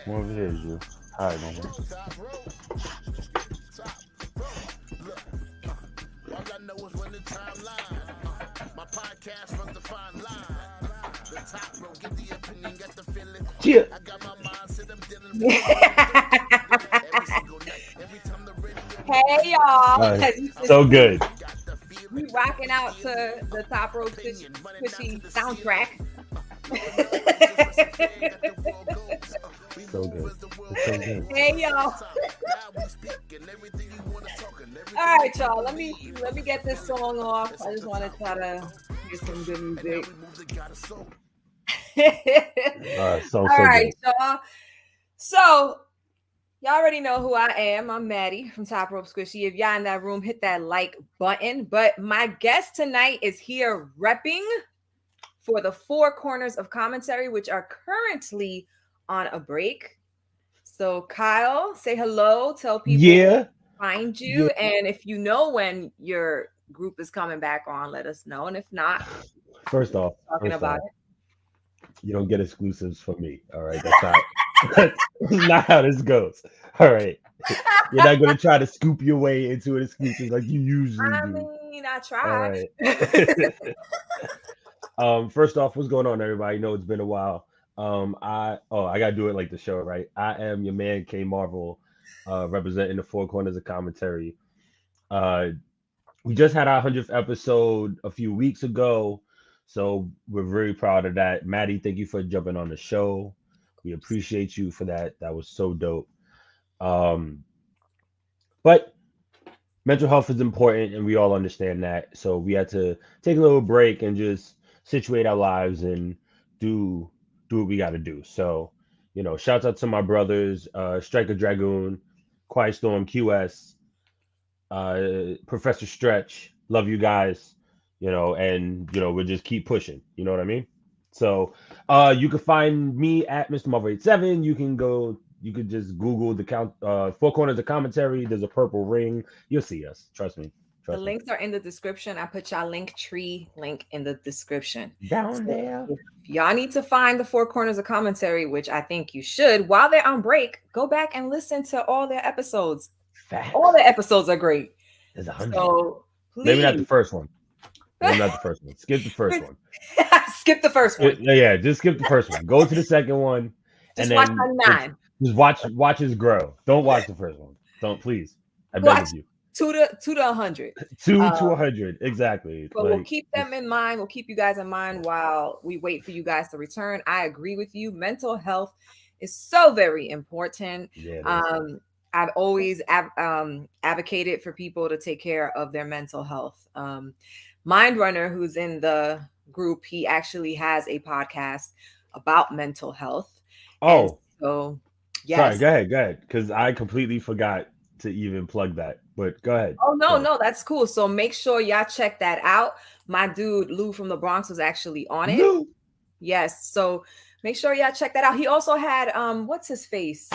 More of it is you. All right, man. Yeah. Hey y'all, All right. as you can So see, good. we rocking out to the Top Rope Squishy soundtrack. So good. It's so good. Hey y'all. All right, y'all. Let me get this song off. I just want to try to hear some good music. All So right, good. y'all. So y'all already know who I am. I'm Maddie from Top Rope Squishy. If y'all in that room, hit that like button. But my guest tonight is here repping for the four corners of commentary, which are currently on a break. So, Kyle, say hello, tell people Yeah. find you. Yeah. And if you know when your group is coming back on, let us know. And if not, First off, talking about you don't get exclusives from me. All right. That's not how this goes. All right. it. You're not gonna try to scoop your way into an exclusive like you usually I do. mean, I All try. right. First off, what's going on, everybody? Know it's been a while. I gotta do it like the show, right? I am your man K Marvel, representing the four corners of commentary. Uh, we just had our 100th episode a few weeks ago, so we're very proud of that. Maddie, thank you for jumping on the show. We appreciate you for that. That was so dope. Um, but mental health is important, and we all understand that. So we had to take a little break and just situate our lives and do do what we got to do. So, shouts out to my brothers, StrykerDragoon, Quiet Storm, QS, Professor Stretch. Love you guys. And we'll just keep pushing. You know what I mean? So, you can find me at Mr. Marvel 87. You can go. You could just Google the four corners of commentary. There's a purple ring. You'll see us. Trust me. The Trust me. links are in the description. I put y'all link tree link in the description. Down So there. if y'all need to find the four corners of commentary, which I think you should, while they're on break, go back and listen to all their episodes. All Facts. the episodes are great. There's 100. So Maybe not the please first one. Maybe not the first one. Skip the first one. skip the first one. Yeah, just skip the first one. Go to the second one, and Just watch then 99. just watch us grow. Don't watch the first one. Don't, please. I beg Watch of you. two to 100. Two Uh, to 100 exactly. but we'll Like keep them it's in mind. We'll keep you guys in mind while we wait for you guys to return. I agree with you. Mental health is so very important. yeah, it is. Um, I've always advocated for people to take care of their mental health. Mind Runner, who's in the group, he actually has a podcast about mental health. And Oh, so, sorry. yes. Go ahead. Because I completely forgot to even plug that. But go ahead. Oh, Go no, ahead. no, that's cool. So make sure y'all check that out. My dude, Lou from the Bronx, was actually on it. Lou. Yes. So make sure y'all check that out. He also had what's his face?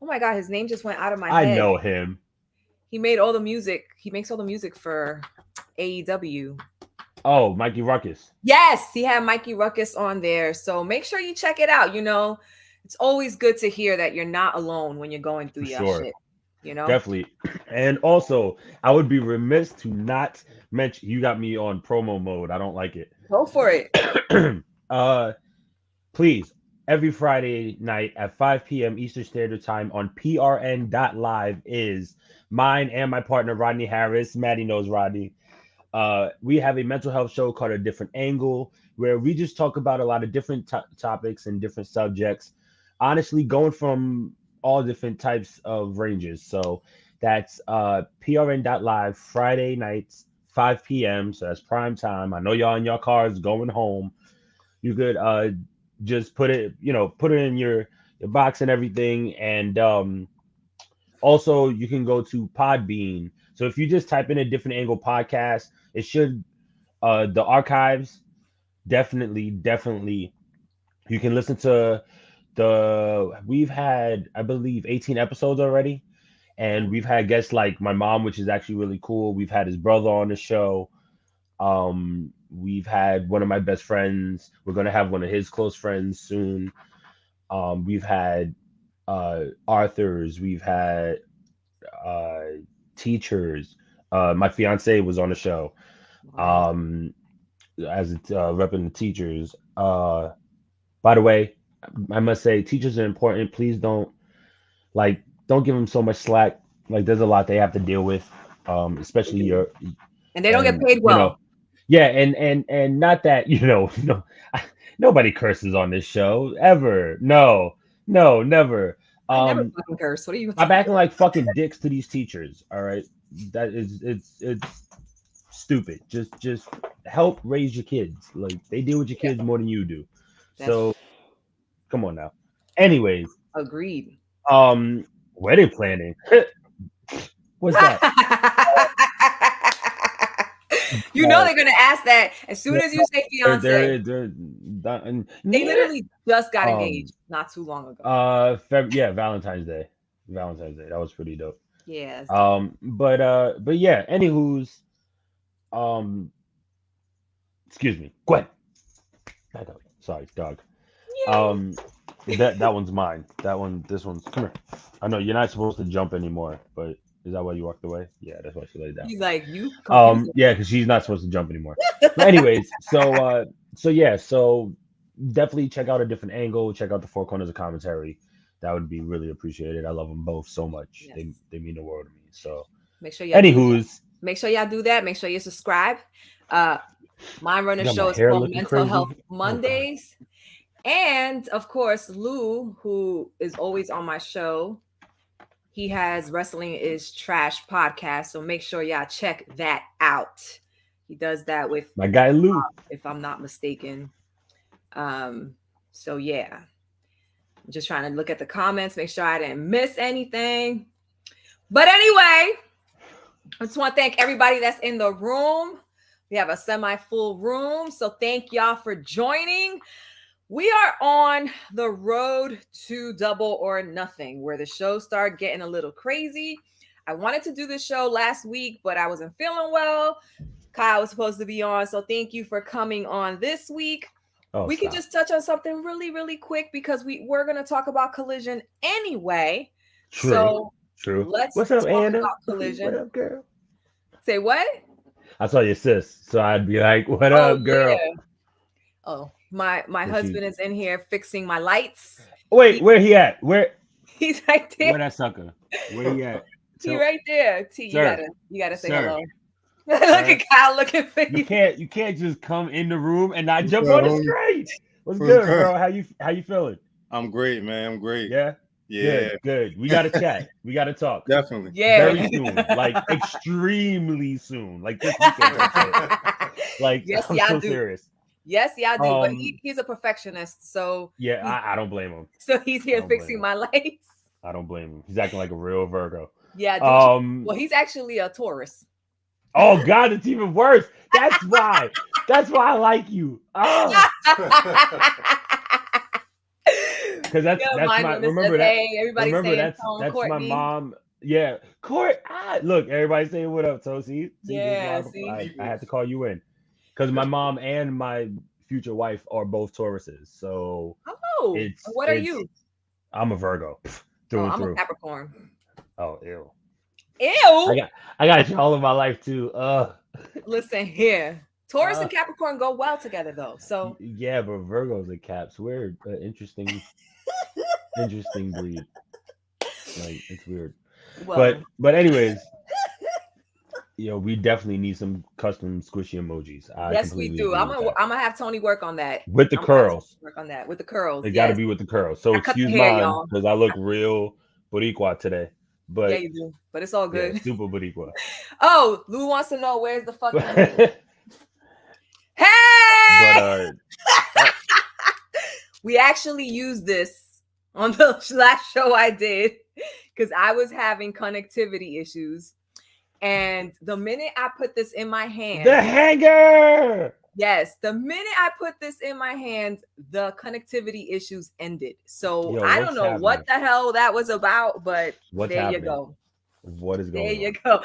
Oh my god, his name just went out of my I head. know him. He made all the music. He makes all the music for AEW. Oh, Mikey Ruckus. Yes, he had Mikey Ruckus on there. So make sure you check it out. It's always good to hear that you're not alone when you're going through For your sure. shit, you know? Definitely. And also, I would be remiss to not mention you got me on promo mode. I don't like Go for it. it. Please, every Friday night at 5 p.m. Eastern Standard Time on prn.live is mine and my partner Rodney Harris. Maddie knows Rodney. We have a mental health show called A Different Angle, where we just talk about a lot of different topics and different subjects. Honestly, going from all different types of ranges. So that's prn.live Friday nights, 5 p.m. So that's prime time. I know y'all in your cars going home. You could just put it in your box and everything. And also, you can go to Podbean. So if you just type in A Different Angle podcast, it should the archives definitely you can listen to we've had I believe 18 episodes already, and we've had guests like my mom, which is actually really cool. We've had his brother on the show. We've had one of my best friends. We're gonna have one of his close friends soon. We've had authors, we've had teachers. My fiance was on the show. As it's repping the teachers. By the way, I must say teachers are important. Please don't give them so much slack. Like there's a lot they have to deal with, especially your and they don't get paid well. Yeah, and not that no, nobody curses on this show ever. No, never. I never fucking curse. What are you? I'm acting like fucking dicks to these teachers. All right, that is it's stupid. Just help raise your kids. Like they deal with your kids more than you do. So come on now. Anyways, agreed. Wedding planning. What's that? You know they're gonna ask that as soon as you say fiance. They literally just got engaged not too long ago. Valentine's Day. That was pretty dope. Yeah. But yeah. Anywho's, excuse me. Go ahead. Back up. Sorry, dog. Yay. That one's mine. This one's. Come here. I know you're not supposed to jump anymore, but. Is that why you walked away? Yeah, that's why she laid down. He's like, you. Yeah, because she's not supposed to jump anymore. But anyways, so definitely check out a different angle. Check out the Four Corners of Commentary. That would be really appreciated. I love them both so much. Yes. They mean the world to me. So make sure make sure y'all do that. Make sure you subscribe. Mine Runner Show is called Mental Health Mondays, and of course Lou, who is always on my show. He has Wrestling is Trash podcast, so make sure y'all check that out. He does that with my guy Lou, if I'm not mistaken. So yeah, I'm just trying to look at the comments, make sure I didn't miss anything. But anyway, I just want to thank everybody that's in the room. We have a semi-full room, so thank y'all for joining. We are on the road to Double or Nothing, where the show started getting a little crazy. I wanted to do this show last week, but I wasn't feeling well. Kyle was supposed to be on, so thank you for coming on this week. We could just touch on something really, really quick because we're going to talk about Collision anyway. True. Let's What's up, Anna? About Collision. What up, girl? Say what? I saw your sis, so I'd be like, "What up, girl?" Yeah. Oh. My husband is in here fixing my lights. Wait, where he at? Where? He's right there. Where that sucker? Where he at? He right there. T, you gotta say hello. Look at Kyle looking for you. You can't just come in the room and not jump on the screen. What's good, bro? How you feeling? I'm great, man. I'm great. Yeah. Good. We gotta chat. We gotta talk. Definitely. Yeah. Very soon. Like extremely soon. Like this weekend. Like yes, I'm so serious. Yes, yeah, I do. But he's a perfectionist, so yeah, I don't blame him. So he's here fixing my lights. I don't blame him. He's acting like a real Virgo. Yeah. Well, he's actually a Taurus. Oh God, it's even worse. That's why. That's why I like you. Oh. Because that's my. Remember that. Remember that's my mom. Yeah, Court. Look, everybody saying what up, Tosi. Yeah. I had to call you in. Because my mom and my future wife are both Tauruses, so what are you? I'm a Virgo. I'm a Capricorn. Oh, ew. I got you all of my life too. Listen here, Taurus and Capricorn go well together though. So yeah, but Virgos and Caps, we're an interesting breed. Like it's weird. Well, but anyways. We definitely need some custom squishy emojis. Yes, we do. I'm gonna have Tony work on that. With the curls. Work on that. With the curls. They got to be with the curls. So excuse mine because I look real Boricua today. But yeah, you do. But it's all good. Yeah, super Boricua. Oh, Lou wants to know where's the fucking. Hey! But we actually used this on the last show I did because I was having connectivity issues. And the minute I put this in my hand, the hanger. Yes, the minute I put this in my hand, the connectivity issues ended. So I don't know what the hell that was about, but there you go. What is going on? There you go.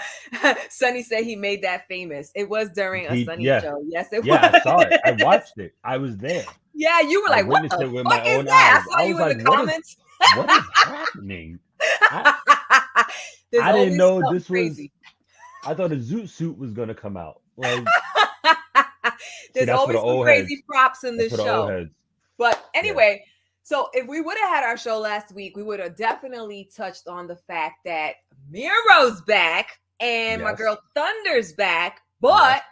Sonny said he made that famous. It was during a Sonny show. Yes, it was. Yeah, I saw it. I watched it. I was there. Yeah, you were like, what the fuck is that? I saw you in the comments. What is happening? I There's didn't always know something this was. crazy. I thought a zoot suit was gonna come out. Like, see, There's that's for the always some old heads. crazy props in That's this for the old show. heads. But anyway, so if we would have had our show last week, we would have definitely touched on the fact that Miro's back and my Yes. girl Thunder's back. But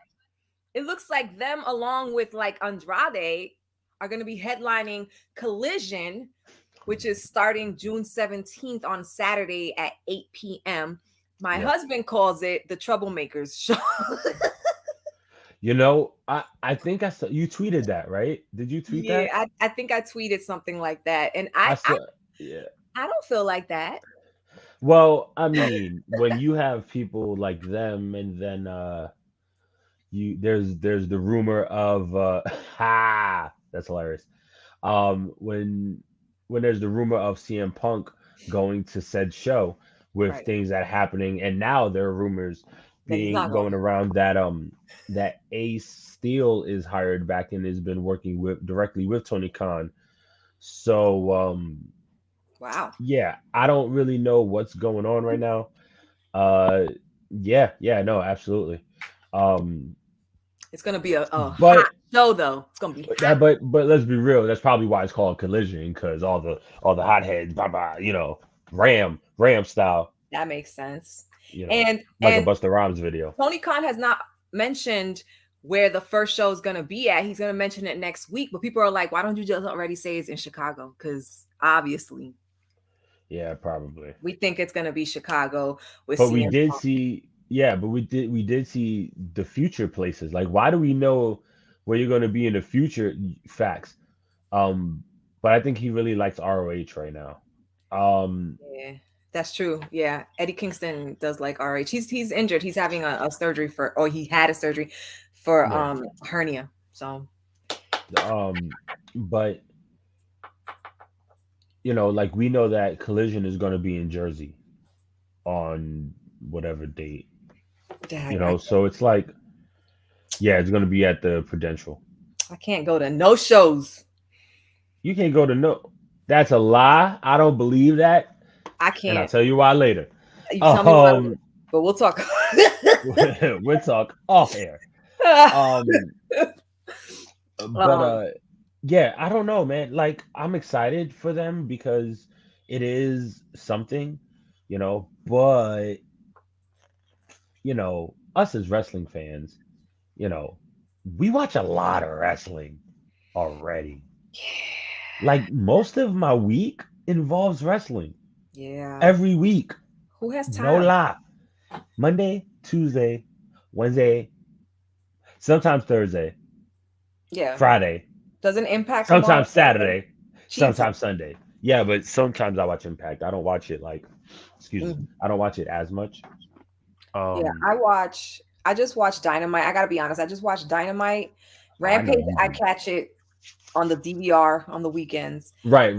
it looks like them, along with like Andrade, are going to be headlining Collision, which is starting June 17th on Saturday at 8 p.m. My husband calls it the Troublemakers show. You know, I think I saw you tweeted that, right? Did you tweet that? Yeah, I think I tweeted something like that. And I I saw, yeah. I don't feel like that. Well, I mean, when you have people like them, and then there's the rumor of that's hilarious. When there's the rumor of CM Punk going to said show with Right. things that are happening, and now there are rumors That he's not going going. around that Ace Steel is hired back and has been working directly with Tony Khan. So Wow. yeah, I don't really know what's going on right now. No, absolutely. It's gonna be a But hot show, though. It's gonna be hot. yeah, but let's be real. That's probably why it's called Collision, because all the hotheads, Ram style. That makes sense. You know, And like a and Busta Rhymes video. Tony Khan has not mentioned where the first show is gonna be at. He's gonna mention it next week. But people are like, why don't you just already say it's in Chicago? Because obviously, Yeah, probably. we think it's gonna be Chicago. But we did see, but we did see the future places. Like, why do we know where you're going to be in the future? Facts. But I think he really likes ROH right now. Yeah, that's true. Yeah, Eddie Kingston does like RH. He's injured. He's having a surgery or he had a surgery for hernia. So, but like, we know that Collision is going to be in Jersey on whatever date. So it's like, it's going to be at the Prudential. I can't go to no shows. You can't go to no. That's a lie. I don't believe that. I can't. And I'll tell you why later. You tell me why later, but we'll talk. We'll talk off air. I don't know, man. Like, I'm excited for them because it is something, but us as wrestling fans, we watch a lot of wrestling already. Like, most of my week involves wrestling. Yeah. Every week. Who has time? No lie. Monday, Tuesday, Wednesday, sometimes Thursday. Yeah. Friday. Doesn't Impact. Sometimes Saturday. Sometimes Sunday. Yeah, but sometimes I watch Impact. I don't watch it I don't watch it as much. I just watch Dynamite. I gotta be honest. I just watch Dynamite. Rampage, I catch it on the DVR on the weekends. Right.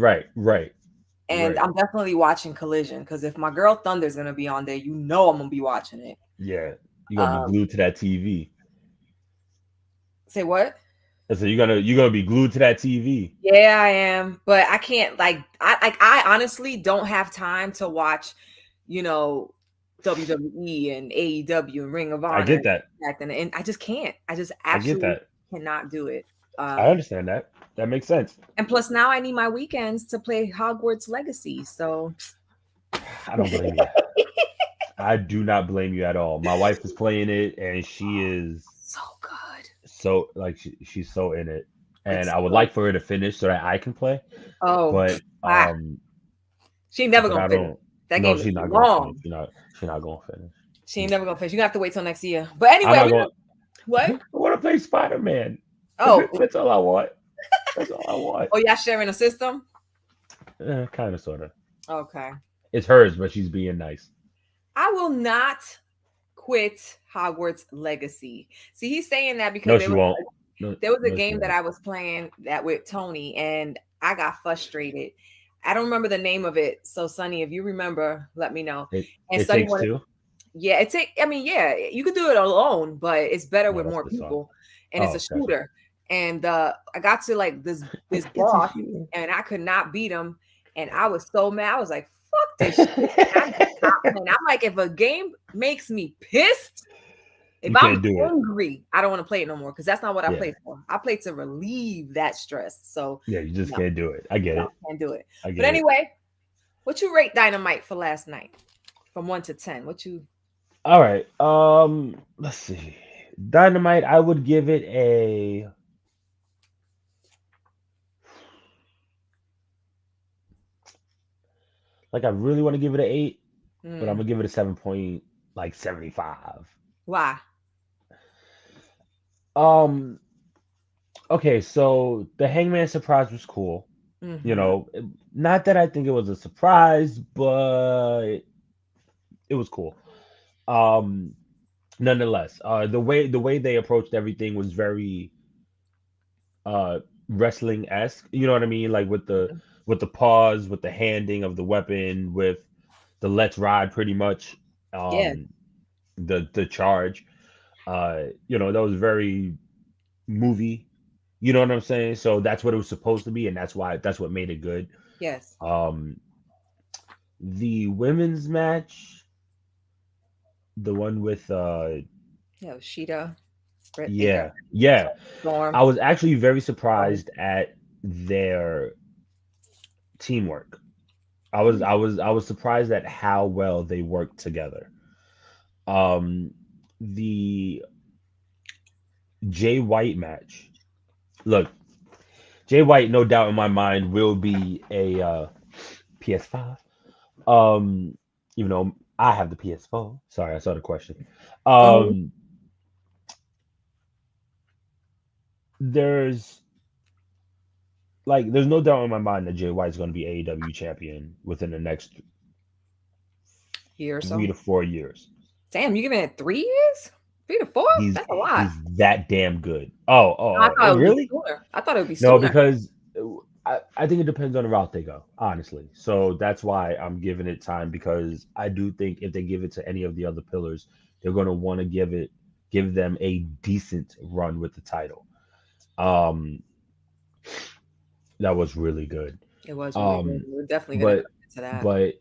And I'm definitely watching Collision because if my girl Thunder's gonna be on there, I'm gonna be watching it. Yeah, you're gonna be glued to that TV. Say what? So you're gonna be glued to that TV. Yeah, I am, but I can't. I honestly don't have time to watch, WWE and AEW and Ring of Honor. I get that, and I just can't. I just absolutely cannot do it. I understand that. That makes sense. And plus, now I need my weekends to play Hogwarts Legacy. So I don't blame you. I do not blame you at all. My wife is playing it, and she is so good. So she's so in it, and I would like for her to finish so that I can play. Oh, but she ain't never gonna finish. That game she's not long. She's not gonna finish. She ain't never gonna finish. You have to wait till next year. But anyway, what? I want to play Spider-Man. Oh, that's all I want. That's all I want. Oh, y'all sharing a system? Kind of, sort of. Okay. It's hers, but she's being nice. I will not quit Hogwarts Legacy. See, he's saying that because she won't. There was a game that I was playing that with Tony, and I got frustrated. I don't remember the name of it. So, Sonny, if you remember, let me know. It Takes Two? Yeah, you could do it alone, but it's better with more people. And it's a shooter. And I got to like this boss, and I could not beat him. And I was so mad. I was like, fuck this shit. I'm like, if a game makes me pissed, if I'm angry, I don't want to play it no more because that's not what I play for. I play to relieve that stress. So yeah, you just can't do it. I get it. Can't do it. But anyway, what you rate Dynamite for last night? From 1 to 10. What you? All right. Let's see. Dynamite, I would give it a. Like, I really want to give it an 8, but I'm gonna give it a 7.75. Why? Okay, so the Hangman surprise was cool. You know, not that I think it was a surprise, but it was cool. Nonetheless, the way they approached everything was very wrestling-esque. You know what I mean? Like with the pause, with the handing of the weapon, with the let's ride pretty much. The charge. You know, that was very movie. You know what I'm saying? So that's what it was supposed to be, and that's what made it good. Yes. The women's match, the one with Sheeta. Yeah. Storm. I was actually very surprised at their teamwork. I was surprised at how well they worked together. The Jay White match. Look, Jay White, no doubt in my mind, will be a PS5. Even though I have the PS4. Sorry, I saw the question. There's no doubt in my mind that Jay White's going to be AEW champion within the next year or so. 3 to 4 years. Damn, you giving it 3 years? 3 to 4? That's a lot. He's that damn good. Oh, really? I thought it would be sooner. No, because I think it depends on the route they go, honestly. So that's why I'm giving it time, because I do think if they give it to any of the other pillars, they're going to want to give them a decent run with the title. That was really good. It was really good. We're definitely going to get to that. But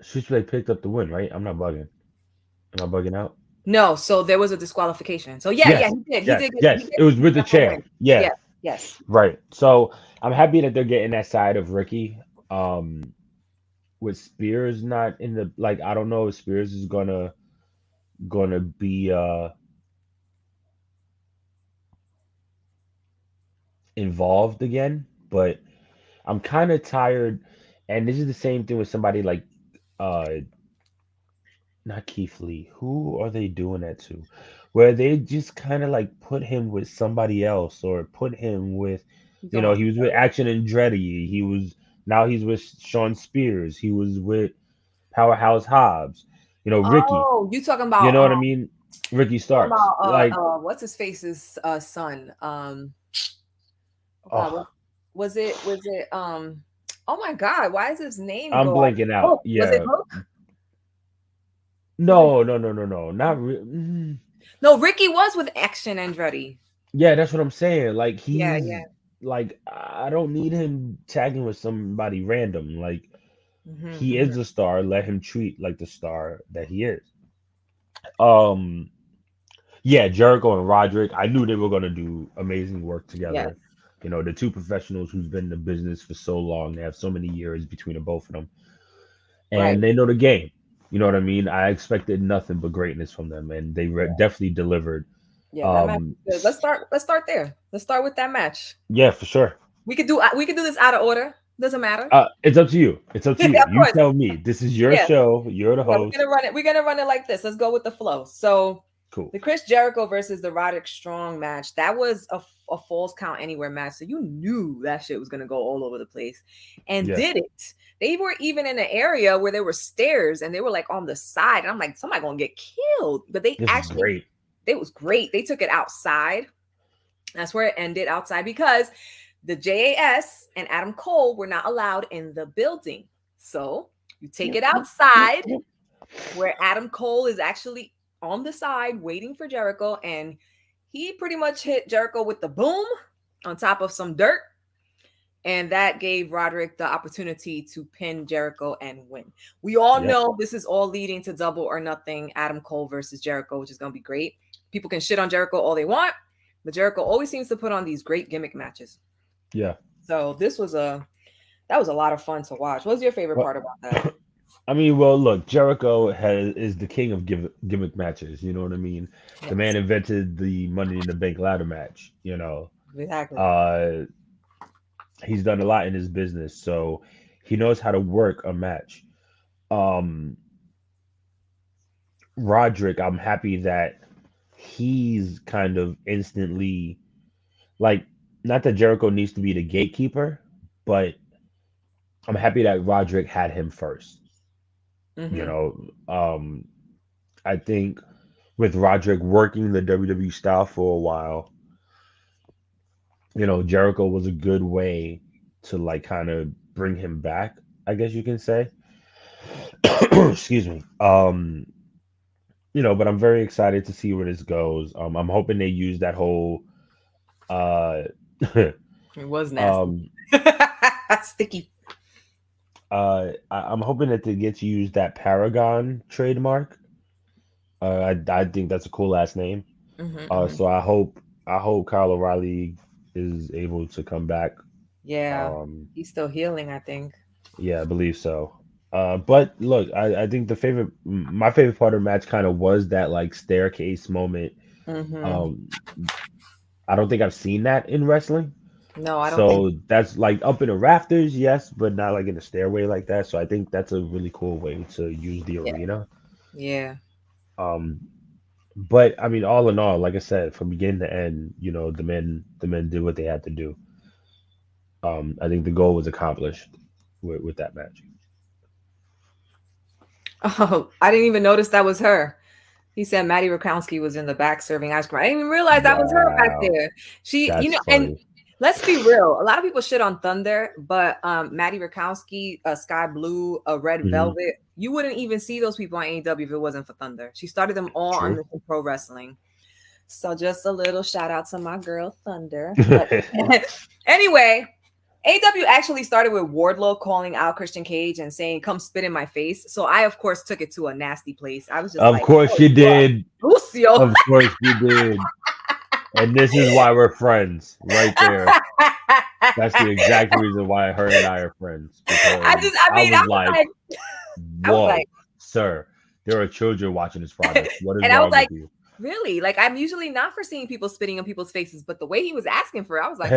Switchblade picked up the win, right? I'm not bugging. Am I bugging out? No, so there was a disqualification. So he did. Yes, it was with the chair. Yeah. Yes. Right. So I'm happy that they're getting that side of Ricky. With Spears not in the, like, I don't know if Spears is gonna be involved again, but I'm kind of tired, and this is the same thing with somebody like not Keith Lee. Who are they doing that to? Where they just kind of like put him with somebody else, or put him with, he was with Action Andretti. He's with Sean Spears. He was with Powerhouse Hobbs. Ricky. Oh, you talking about? You know what I mean? Ricky Starks. What's his face's son? Was it? Oh my God! Why is his name? I'm blanking out. Yeah. Was it Hook? No, not really. No, Ricky was with Action Andretti. Yeah, that's what I'm saying. Like like, I don't need him tagging with somebody random. Like, he is a star. Let him treat like the star that he is. Yeah, Jericho and Roderick. I knew they were gonna do amazing work together. Yeah. The two professionals who's been in the business for so long. They have so many years between the both of them, and they know the game. You know what I mean? I expected nothing but greatness from them, and they definitely delivered. Yeah, that match. Let's start there. Let's start with that match. Yeah, for sure. We could do this out of order. Doesn't matter. It's up to you. It's up to you. You tell me. This is your show. You're the host. We're gonna run it like this. Let's go with the flow. So cool. The Chris Jericho versus the Roderick Strong match. That was a falls count anywhere match. So you knew that shit was gonna go all over the place, and did it. They were even in an area where there were stairs, and they were like on the side. And I'm like, somebody gonna get killed. But it was great. They took it outside. That's where it ended, outside, because the JAS and Adam Cole were not allowed in the building. So you take it outside where Adam Cole is actually on the side waiting for Jericho, and he pretty much hit Jericho with the boom on top of some dirt. And that gave Roderick the opportunity to pin Jericho and win. We all know this is all leading to Double or Nothing, Adam Cole versus Jericho, which is going to be great. People can shit on Jericho all they want, but Jericho always seems to put on these great gimmick matches. Yeah. So that was a lot of fun to watch. What was your favorite part about that? I mean, well, look, Jericho is the king of gimmick matches. You know what I mean? Yes. The man invented the Money in the Bank ladder match. You know, exactly. He's done a lot in his business, so he knows how to work a match. Roderick, I'm happy that he's kind of instantly, like, not that Jericho needs to be the gatekeeper, but I'm happy that Roderick had him first. Mm-hmm. You know, I think with Roderick working the WWE style for a while, you know, Jericho was a good way to like kind of bring him back, I guess you can say. Excuse me. You know, but I'm very excited to see where this goes. I'm hoping they use that whole it was nasty. Sticky. I'm hoping that they get to use that Paragon trademark. I think that's a cool last name. Mm-hmm, so I hope Kyle O'Reilly is able to come back. Yeah, he's still healing, I think. Yeah, I believe so. But look, I think my favorite part of the match kind of was that like staircase moment. Mm-hmm. I don't think I've seen that in wrestling. No, I don't. So that's like up in the rafters, yes, but not like in the stairway like that. So I think that's a really cool way to use the arena. Yeah. But I mean, all in all, like I said, from beginning to end, you know, the men did what they had to do. I think the goal was accomplished with that match. Oh, I didn't even notice that was her. He said Maddie Rakowski was in the back serving ice cream. I didn't even realize that was her back there. That's you know, funny. And let's be real. A lot of people shit on Thunder, but Maddie Rakowski, Sky Blue, Red mm-hmm. Velvet, you wouldn't even see those people on AEW if it wasn't for Thunder. She started them all on pro wrestling. So just a little shout out to my girl Thunder. Anyway, AEW actually started with Wardlow calling out Christian Cage and saying, "Come spit in my face." So I, of course, took it to a nasty place. I was just of course you did. Lucio. Of course you did. And this is why we're friends, right there. That's the exact reason why her and I are friends. I was like, whoa, sir, there are children watching this product. What is wrong with you? Really? Like, I'm usually not for seeing people spitting on people's faces, but the way he was asking for it, I was like,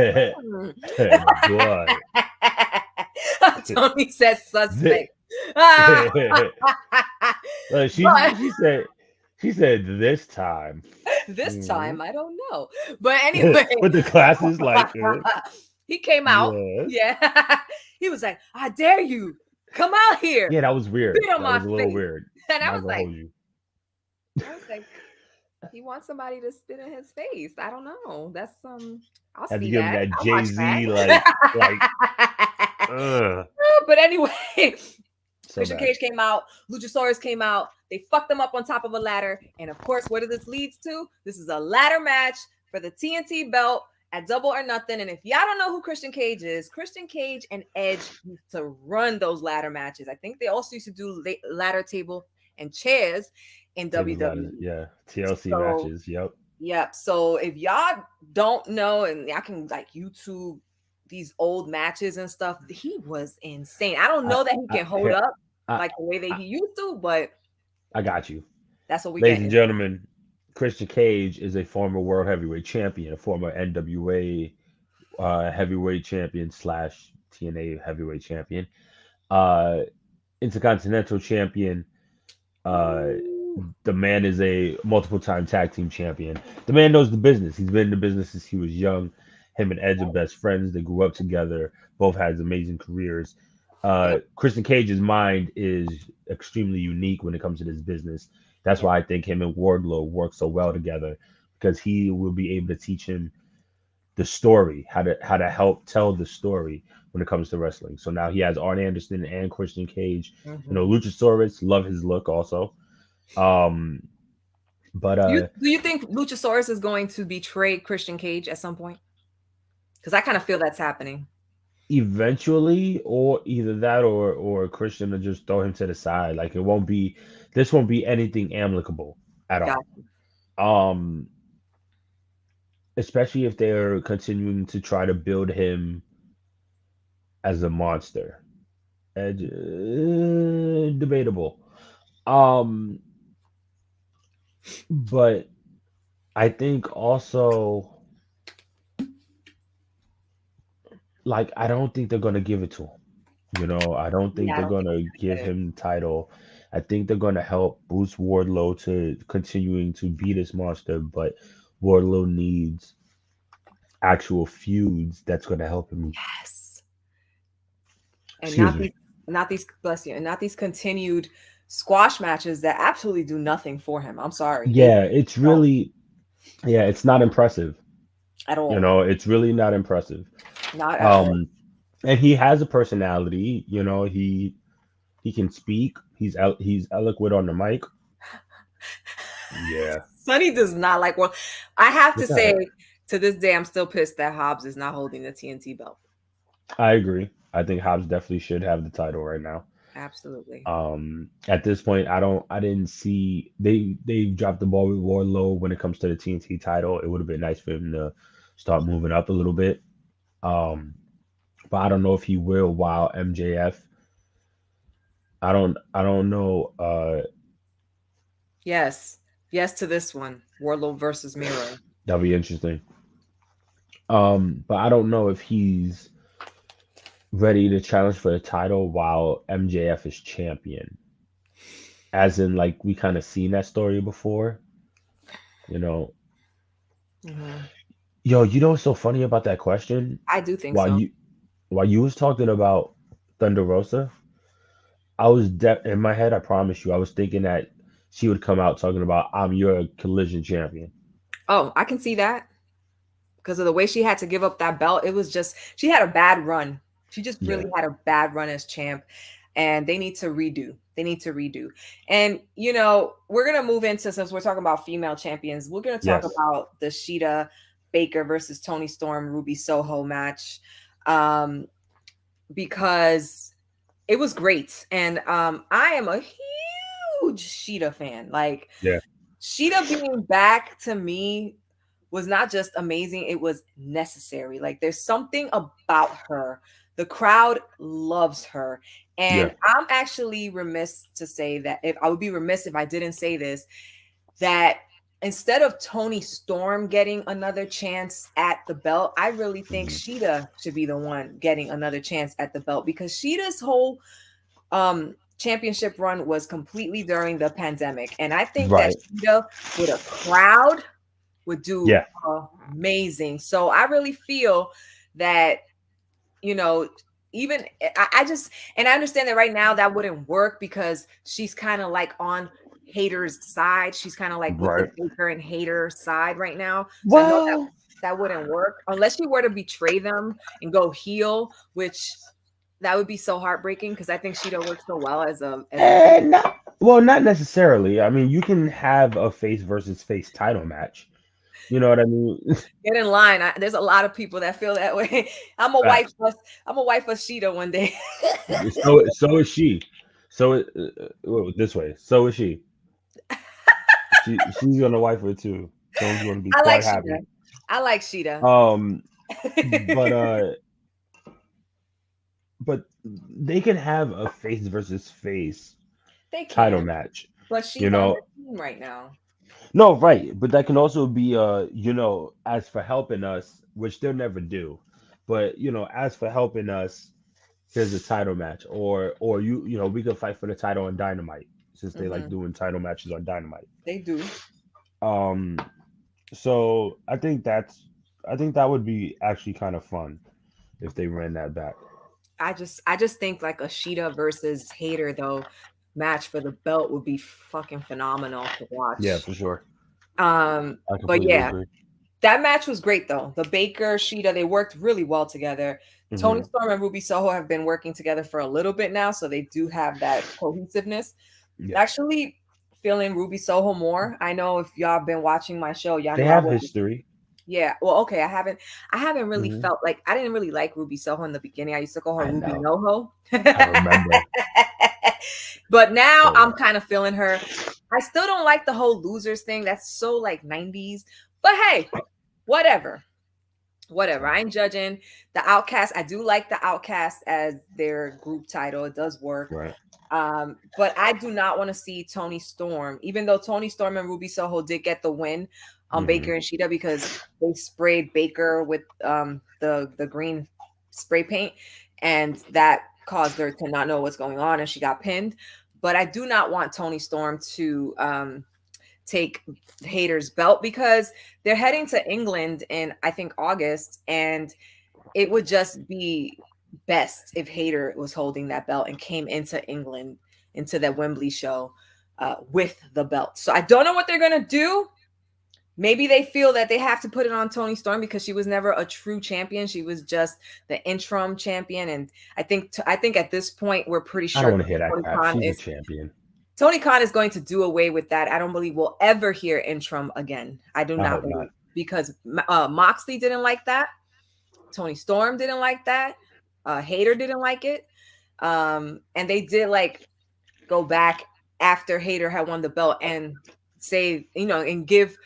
Tony says suspect. She said this time. This time, I don't know. But anyway. With the glasses, like. He came out. Yes. Yeah. He was like, I dare you. Come out here. Yeah, that was weird. Spit on that my was a little weird. And I was like, he wants somebody to spit in his face. I don't know. That's I'll have see to give that. Him that Jay-Z like. But anyway, Christian Cage came out. Luchasaurus came out. They fucked them up on top of a ladder. And of course, what this leads to? This is a ladder match for the TNT belt at Double or Nothing. And if y'all don't know who Christian Cage is, Christian Cage and Edge used to run those ladder matches. I think they also used to do ladder table and chairs in WWE. Yeah, TLC matches. Yep. So if y'all don't know, and y'all can like YouTube these old matches and stuff, he was insane. I don't know that he can hold up like the way that he used to, but I got you. That's what we Ladies and gentlemen, Christian Cage is a former world heavyweight champion, a former NWA heavyweight champion / TNA heavyweight champion, intercontinental champion. The man is a multiple-time tag team champion. The man knows the business. He's been in the business since he was young. Him and Edge are best friends. They grew up together. Both had amazing careers. Christian Cage's mind is extremely unique when it comes to this business. That's why I think him and Wardlow work so well together, because he will be able to teach him the story, how to help tell the story when it comes to wrestling. So now he has Arn Anderson and Christian Cage. Mm-hmm. You know, Luchasaurus, love his look also. But do you think Luchasaurus is going to betray Christian Cage at some point? Because I kind of feel that's happening. eventually, or either that or Christian will just throw him to the side. Like this won't be anything amicable at Got all. Especially if they're continuing to try to build him as a monster. Debatable. Um, but I think also, like, I don't think they're gonna give it to him. I don't think Yeah, I they're don't think gonna he's give gonna get it. him the title. I think they're gonna help boost Wardlow to continuing to be this monster, but Wardlow needs actual feuds that's gonna help him. Yes. And Excuse me. not these bless you, and not these continued squash matches that absolutely do nothing for him. I'm sorry. They Yeah, it's don't really, yeah, it's not impressive. at all. It's really not impressive. Not at all. Um, and he has a personality. He can speak. He's eloquent on the mic. Yeah, Sonny does not like well. I have to it's all say, right. to this day, I'm still pissed that Hobbs is not holding the TNT belt. I agree. I think Hobbs definitely should have the title right now. Absolutely. At this point, I didn't see they dropped the ball with Wardlow when it comes to the TNT title. It would have been nice for him to start moving up a little bit. Um, but I don't know if he will while MJF. I don't know. Yes. Yes to this one. Warlow versus Miro. That'll be interesting. But I don't know if he's ready to challenge for the title while MJF is champion. As in, like, we kind of seen that story before. You know, Mhm. yo, what's so funny about that question? I do think While so. you was talking about Thunder Rosa, in my head. I promise you, I was thinking that she would come out talking about I'm your collision champion. Oh, I can see that because of the way she had to give up that belt. It was just she had a bad run. She just Yeah. really had a bad run as champ, and they need to redo. They need to redo. And we're gonna move into since we're talking about female champions. We're gonna talk Yes. about the Sheeta Baker versus Tony Storm Ruby Soho match, because it was great, and I am a huge Sheeta fan. Like Yeah. Sheeta being back to me was not just amazing, it was necessary. Like there's something about her. The crowd loves her. Yeah. And I'm actually remiss to say that if I would be remiss if I didn't say this, that instead of Tony Storm getting another chance at the belt, I really think Mhm. Sheeta should be the one getting another chance at the belt because Sheeta's whole championship run was completely during the pandemic. And I think that Right. Sheeta with a crowd would do Yeah. amazing. So I really feel that, even I just, and I understand that right now that wouldn't work because she's kind of like on Hater's side. She's kind of like with the Right. Baker and Hater side right now. So I know that Well, that wouldn't work unless she were to betray them and go heel, which that would be so heartbreaking because I think Sheeta works so well as a not necessarily. I mean, you can have a face versus face title match. You know what I mean? get in line. There's a lot of people that feel that way. I'm a wife. Facts. I'm a wife of Sheeta one day. So is she. This way. So is she. She's gonna wife her too. Someone's gonna be I like quite Sheeta. happy. I like Sheeta. Um, but but they can have a face versus face They title can, match. but You she's on know, the team right now. no, right, but that can also be as for helping us, which they'll never do. But as for helping us, here's a title match, or we could fight for the title on Dynamite since they like Hmm. doing title matches on Dynamite. They do. Um, so I think that would be actually kind of fun if they ran that back. I just think like a Sheeta versus Hater though match for the belt would be fucking phenomenal to Yeah, watch. for sure. I But completely yeah, agree. that match was great though. The Baker Sheeta, they worked really well together. Tony Hmm. Storm and Ruby Soho have been working together for a little bit now, so they do have that cohesiveness. Yeah. Actually, feeling Ruby Soho more. I know if y'all been watching my show, y'all They know have history. Yeah. Well, okay. I haven't really Mhm. felt like I didn't really like Ruby Soho in the beginning. I used to call her I Ruby know. NoHo. I remember. But now So, I'm kind of feeling her. I still don't like the whole losers thing. That's so like 90s. But hey, whatever. Whatever. I ain't judging. The Outcast, I do like the Outcast as their group title. It does work. right. But I do not want to see Toni Storm, even though Toni Storm and Ruby Soho did get the win on Baker and Shida because they sprayed Baker with the green spray paint, and that caused her to not know what's going on, and she got pinned. But I do not want Toni Storm to take Hayter's belt because they're heading to England in I think August, and it would just be best if Hayter was holding that belt and came into England into that Wembley show with the belt. So I don't know what they're gonna do. Maybe they feel that they have to put it on Toni Storm because she was never a true champion. She was just the interim champion, and I think at this point we're pretty sure I don't want to hear that crap. She's a champion. Tony Khan is going to do away with that. I don't believe we'll ever hear interim again. I do not believe because Moxley didn't like that. Toni Storm didn't like that. Hayter didn't like it. And they did like go back after Hayter had won the belt and say, and give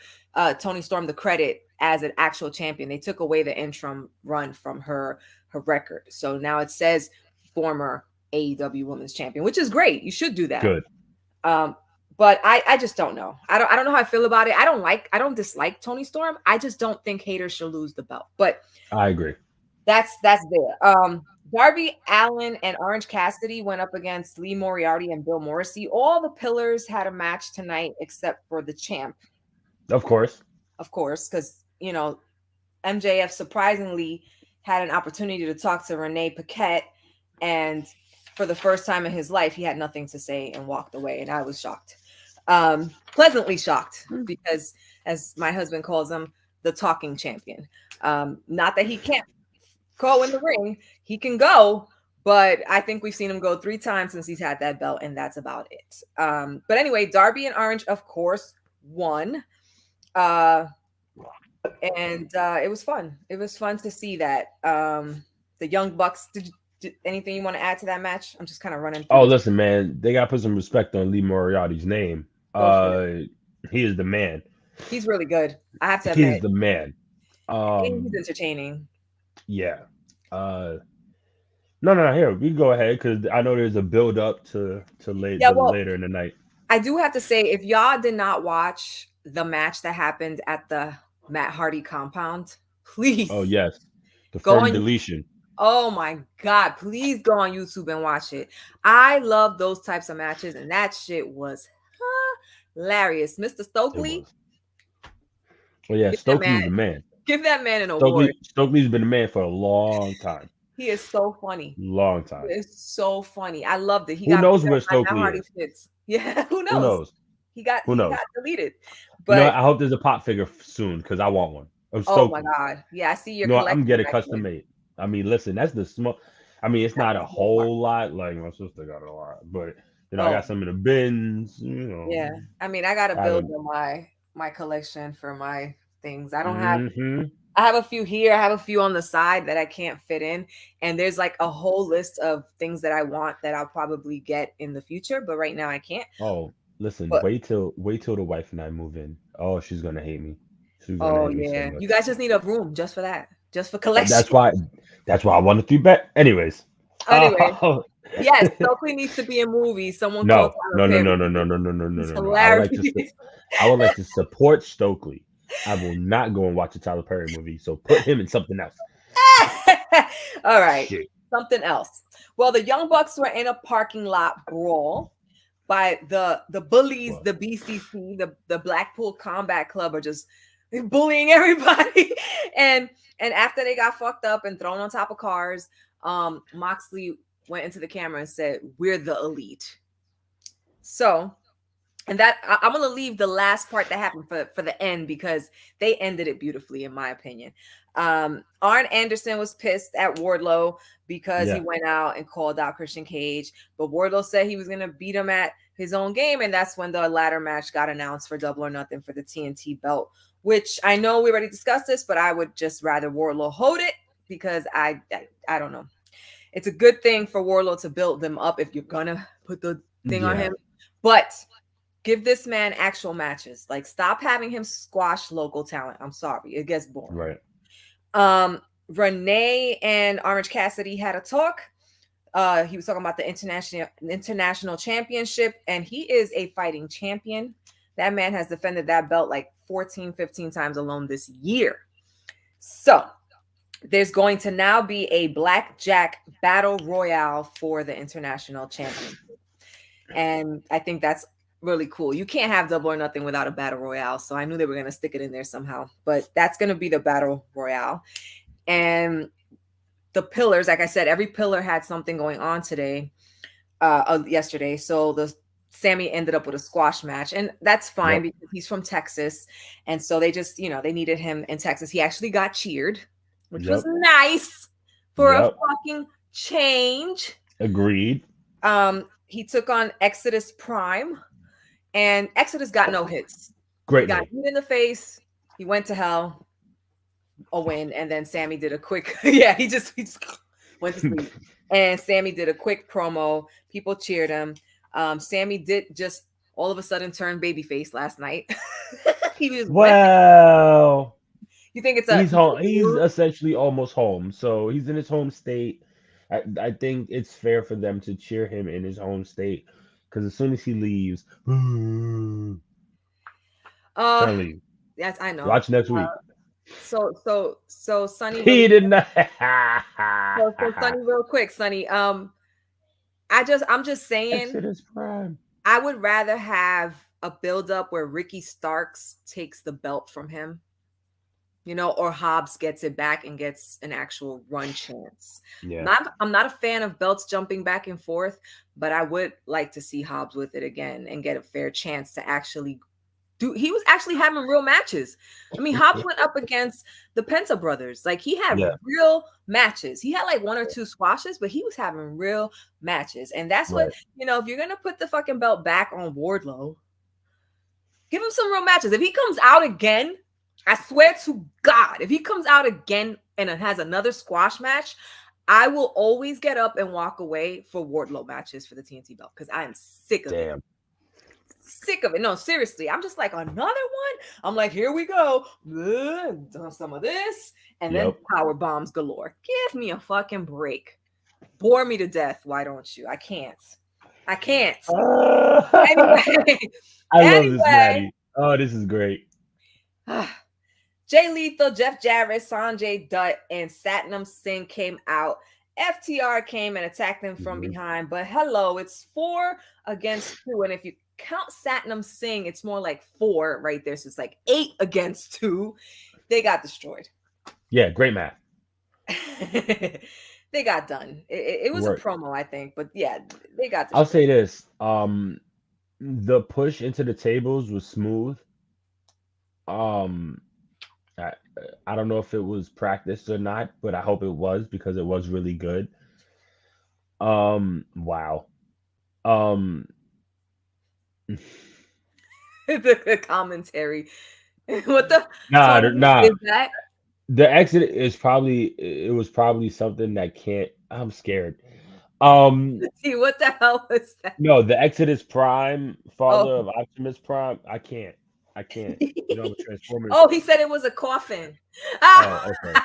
Toni Storm the credit as an actual champion. They took away the interim run from her record. So now it says former AEW Women's Champion, which is great. You should do that. Good. But I just don't know. I don't know how I feel about it. I don't dislike Toni Storm. I just don't think Hayter should lose the belt. But I agree. That's there. Darby Allin and Orange Cassidy went up against Lee Moriarty and Bill Morrissey. All the pillars had a match tonight except for the champ. Of course, because MJF surprisingly had an opportunity to talk to Renee Paquette, and for the first time in his life, he had nothing to say and walked away. And I was shocked, pleasantly shocked, because as my husband calls him, the talking champion. Not that he can't go in the ring, he can go, but I think we've seen him go 3 times since he's had that belt, and that's about it. But anyway, Darby and Orange, of course, won. And it was fun. It was fun to see that. The Young Bucks, did anything you want to add to that match? I'm just kind of running through listen, man, they got to put some respect on Lee Moriarty's name. He is the man. He's really good. I have to admit. He's the man. He's entertaining. Yeah. No, here, we go ahead because I know there's a build up to later in the night. I do have to say, if y'all did not watch the match that happened at the Matt Hardy compound, please. Oh, yes. The firm deletion. Oh my God, please go on YouTube and watch it. I love those types of matches, and that shit was hilarious. Mr. Stokely. Well, yeah, Stokely's the man. Give that man an award. Stokely's been the man for a long time. He is so funny. Long time. It's so funny. I loved it. Who knows where Stokely is? Yeah, who knows? He got deleted. But I hope there's a pop figure soon because I want one. Oh my God. Yeah, I see your I'm getting custom made. I mean, listen, that's the small. I mean, it's not a whole lot. Like my sister got a lot, but I got some in the bins. Yeah, I mean, I gotta build my collection for my things. I don't have. I have a few here. I have a few on the side that I can't fit in, and there's like a whole list of things that I want that I'll probably get in the future. But right now, I can't. Oh, listen, wait till the wife and I move in. Oh, she's gonna hate me. Oh yeah, you guys just need a room just for that, just for collection. That's why I want a 3-bed. Anyways. Yes, Stokely needs to be in movies. Someone No. He's hilarious. I would like to support Stokely. I will not go and watch a Tyler Perry movie. So put him in something else. All right. Shit. Something else. Well, the Young Bucks were in a parking lot brawl by the bullies, the BCC, the Blackpool Combat Club are just bullying everybody. And after they got fucked up and thrown on top of cars, Moxley went into the camera and said, "We're the elite." So And that I'm gonna leave the last part that happened for the end because they ended it beautifully, in my opinion. Arn Anderson was pissed at Wardlow because he went out and called out Christian Cage, but Wardlow said he was gonna beat him at his own game, and that's when the ladder match got announced for Double or Nothing for the TNT belt. Which I know we already discussed this, but I would just rather Wardlow hold it because I don't know. It's a good thing for Wardlow to build them up if you're gonna put the thing on him, but give this man actual matches. Like, stop having him squash local talent. I'm sorry, it gets boring. Right. Renee and Orange Cassidy had a talk. He was talking about the international championship, and he is a fighting champion. That man has defended that belt like 14, 15 times alone this year. So there's going to now be a blackjack battle royale for the international championship. And I think that's really cool. You can't have Double or Nothing without a battle royale. So I knew they were going to stick it in there somehow, but that's going to be the battle royale. And the pillars, like I said, every pillar had something going on yesterday. So Sammy ended up with a squash match, and that's fine because he's from Texas. And so they just, they needed him in Texas. He actually got cheered, which was nice for a fucking change. Agreed. He took on Exodus Prime, and Exodus got no hits. Great. He got hit in the face. He went to hell. A win, and then Sammy did a quick. He just went to sleep. And Sammy did a quick promo. People cheered him. Sammy did just all of a sudden turn babyface last night. He was You think it's he's home? He's essentially almost home, so he's in his home state. I think it's fair for them to cheer him in his home state because as soon as he leaves, yes, I know. Watch next week. So Sonny. He did not. so Sonny, real quick, Sonny. I'm just saying. Exodus Prime. I would rather have a build-up where Ricky Starks takes the belt from him, or Hobbs gets it back and gets an actual run chance. Yeah. I'm not a fan of belts jumping back and forth, but I would like to see Hobbs with it again and get a fair chance to actually he was actually having real matches. I mean, Hobbs went up against the Penta brothers. Like, he had real matches. He had like 1 or 2 squashes, but he was having real matches. And that's what, if you're going to put the fucking belt back on Wardlow, give him some real matches. If he comes out again, I swear to God, if he comes out again and it has another squash match, I will always get up and walk away for Wardlow matches for the TNT belt because I am sick of it. Sick of it. No, seriously. I'm just like, another one? I'm like, here we go. Some of this. And then power bombs galore. Give me a fucking break. Bore me to death. Why don't you? I can't. Anyway. I love this, Maddie. Oh, this is great. Jay Lethal, Jeff Jarrett, Sanjay Dutt, and Satnam Singh came out. FTR came and attacked them from behind. But hello, it's 4 against 2. And if you count Satnam Singh, it's more like 4 right there. So it's like 8 against 2. They got destroyed. Yeah, great match. They got done. It was a promo, I think, but yeah, they got destroyed. I'll say this. The push into the tables was smooth. I don't know if it was practiced or not, but I hope it was because it was really good. Wow. The commentary. What the? Nah. Is that? The exit was probably something that can't. I'm scared. See, what the hell was that? No, the Exodus Prime, father of Optimus Prime. I can't. Transformers. Oh, he said it was a coffin. Oh, okay.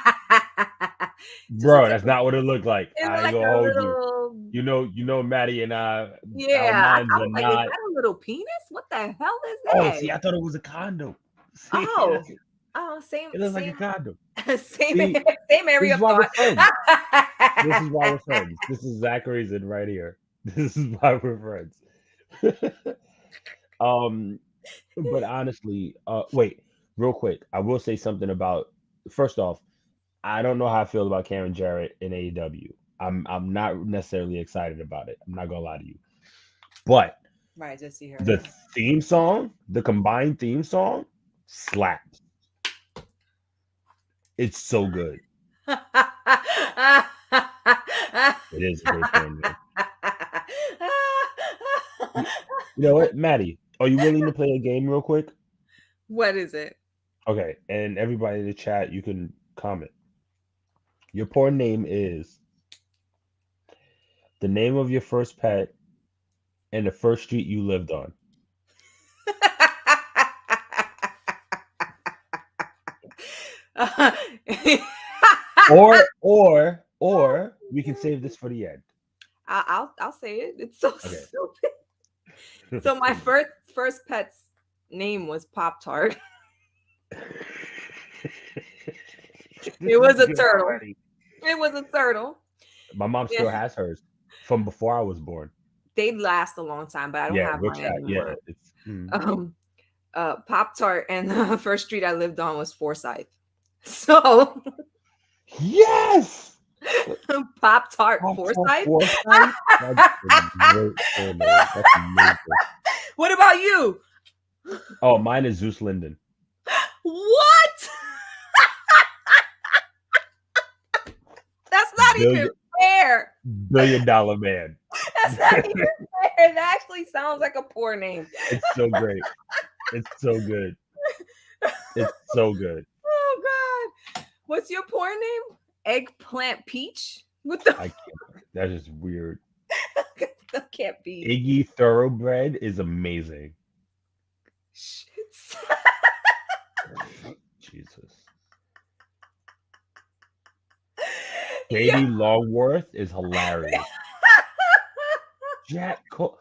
Bro, that's not what it looked like. I ain't gonna hold you. You know, Maddie and I. Yeah, I was like, is that a little penis? What the hell is that? Oh, see, I thought it was a condom. See, same. It looks like a condom. Same area of thought. This is why we're friends. This is Zach Reason right here. This is why we're friends. But honestly, wait, real quick. I will say something about. First off, I don't know how I feel about Karen Jarrett in AEW. I'm not necessarily excited about it. I'm not gonna lie to you, but Right, just see her. The theme song, the combined theme song, slaps. It's so good. It is a great porn name. You know what, Maddie? Are you willing to play a game real quick? What is it? Okay, and everybody in the chat, you can comment. Your porn name is the name of your first pet and the first street you lived on. Or we can save this for the end. I'll say it. It's so Okay. stupid. So my first pet's name was Pop Tart. It was a turtle. Already. It was a turtle. My mom still has hers from before I was born. They last a long time, but I don't have mine anymore. Pop Tart, and the first street I lived on was Forsyth. So yes, Pop Tart Forsyth. That's amazing. What about you? Oh, mine is Zeus Linden. What? That's not even fair. $1 billion man. That's not even fair. That actually sounds like a poor name. It's so great. It's so good. It's so good. Oh God. What's your porn name? Eggplant Peach? What the? I can't. That's just weird. That can't be. Iggy Thoroughbred is amazing. Shit. Jesus. Baby Longworth is hilarious. Jack Cole.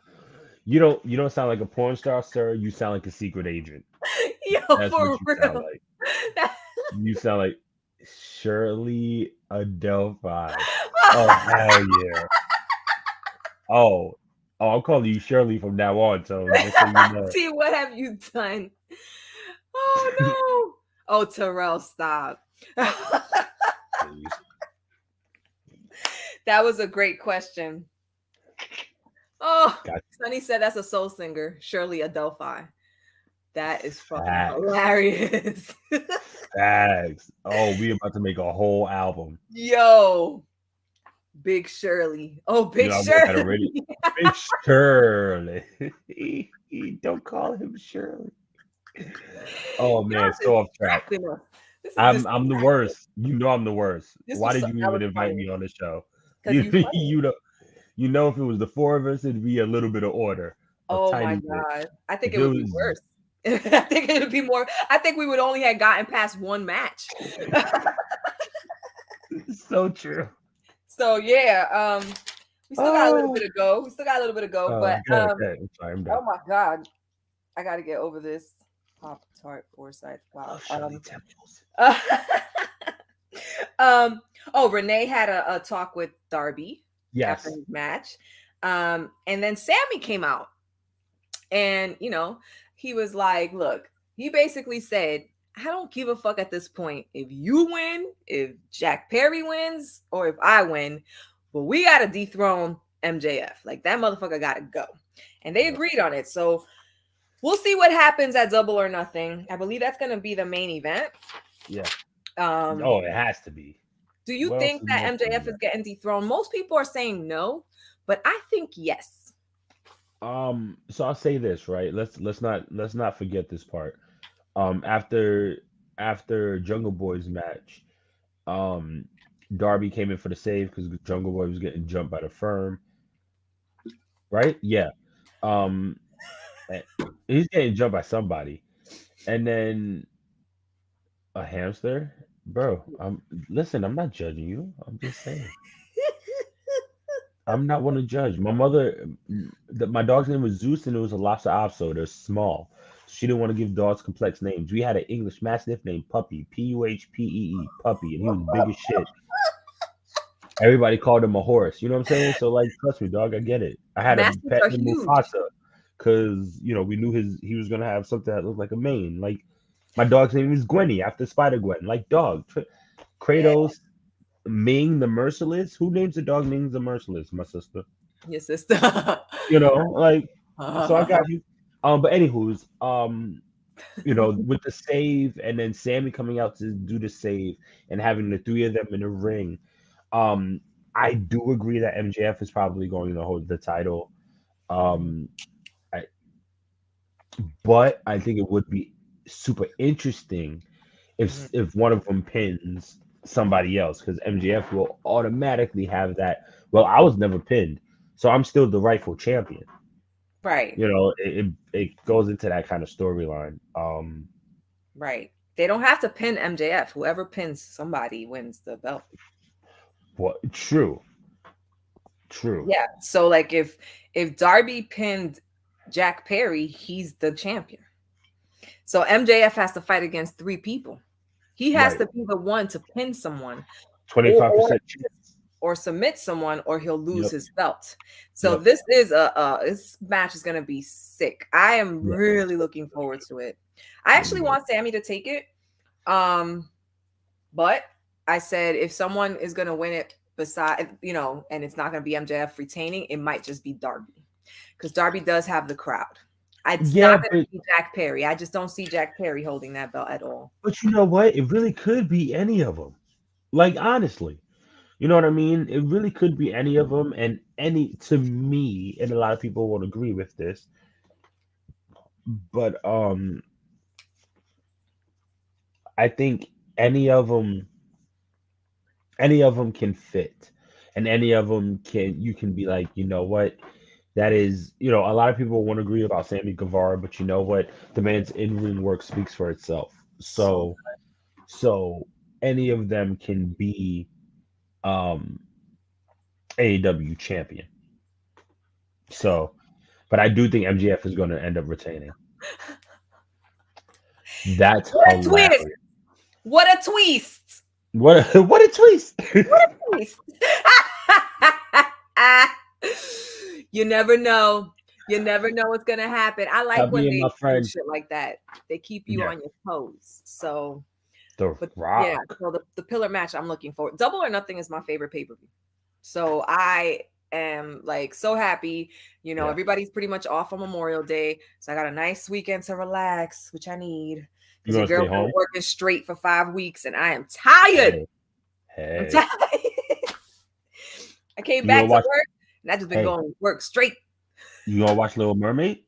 You don't sound like a porn star, sir. You sound like a secret agent. Yo, That's for what you real. sound like. You sound like Shirley Adelphi. Oh hell yeah. Oh, I'm calling you Shirley from now on. So just so you know. See, what have you done? Oh no. Oh, Terrell, stop. That was a great question. Oh, gotcha. Sonny said that's a soul singer, Shirley Adelphi. That is fucking hilarious. Thanks. Oh, we about to make a whole album. Yo, Big Shirley. Oh, Big Shirley. Big Shirley. Don't call him Shirley. Oh man, so off track. I'm the worst. You know I'm the worst. Why did you even invite me on the show? You know, if it was the four of us, it'd be a little bit of order. Oh my God. I think it would be worse. I think it would be more. I think we would only have gotten past one match. So true. So yeah, we still got a little bit to go. But okay. Sorry, I'm done. Oh my God, I got to get over this. Pop Tart Forsyth. Wow. Renee had a talk with Darby after his match, and then Sammy came out, and he was like, "Look," he basically said, "I don't give a fuck at this point if you win, if Jack Perry wins, or if I win, but we got to dethrone MJF. Like that motherfucker got to go." And they agreed on it. So we'll see what happens at Double or Nothing. I believe that's going to be the main event. Yeah. It has to be. Do you think that MJF is getting dethroned? Most people are saying no, but I think yes. So I'll say this, right? Let's not forget this part. After Jungle Boy's match, Darby came in for the save because Jungle Boy was getting jumped by the Firm. Right? Yeah. He's getting jumped by somebody, and then a hamster, bro. I'm not judging you. I'm just saying. I'm not one to judge. My mother, my dog's name was Zeus, and it was a Lhasa Apso. They're small. She didn't want to give dogs complex names. We had an English Mastiff named Puppy, Puhpee, Puppy, and he was big as shit. Everybody called him a horse. You know what I'm saying? So, like, trust me, dog, I get it. I had a pet named Mufasa because, we knew he was going to have something that looked like a mane. Like, my dog's name is Gwenny after Spider-Gwen. Like, dog. Kratos, Ming the Merciless. Who names a dog Ming the Merciless? My sister. Your sister. Like. So I got you. But anywho's, with the save and then Sammy coming out to do the save and having the three of them in the ring, um, I do agree that MJF is probably going to hold the title. Um, I, but I think it would be super interesting if one of them pins somebody else because MJF will automatically have that. Well, I was never pinned, so I'm still the rightful champion. Right. It goes into that kind of storyline. Right. They don't have to pin MJF. Whoever pins somebody wins the belt. What? True. Yeah. So like if Darby pinned Jack Perry, he's the champion. So MJF has to fight against three people. He has to be the one to pin someone, 25% or submit someone, or he'll lose his belt. So this is this match is gonna be sick. I am really looking forward to it. I actually want Sammy to take it, but I said if someone is gonna win it beside and it's not gonna be MJF retaining, it might just be Darby because Darby does have the crowd. It's not going to be Jack Perry. I just don't see Jack Perry holding that belt at all. But you know what? It really could be any of them. Like, honestly. You know what I mean? It really could be any of them. And to me, and a lot of people won't agree with this, but I think any of them can fit. And any of them you can be like, you know what? That is, a lot of people won't agree about Sammy Guevara, but you know what? The man's in-ring work speaks for itself. So any of them can be AEW champion. So, but I do think MJF is going to end up retaining. That's what hilarious. What a twist! What a twist! What a twist! You never know. You never know what's gonna happen. I like when they do shit like that. They keep you on your toes. So so the pillar match I'm looking for. Double or Nothing is my favorite pay-per-view. So I am like so happy. Everybody's pretty much off on Memorial Day. So I got a nice weekend to relax, which I need. Because your girl been working straight for 5 weeks and I am tired. Hey. I'm tired. I came back to work. And I just been going to work straight. You gonna watch Little Mermaid?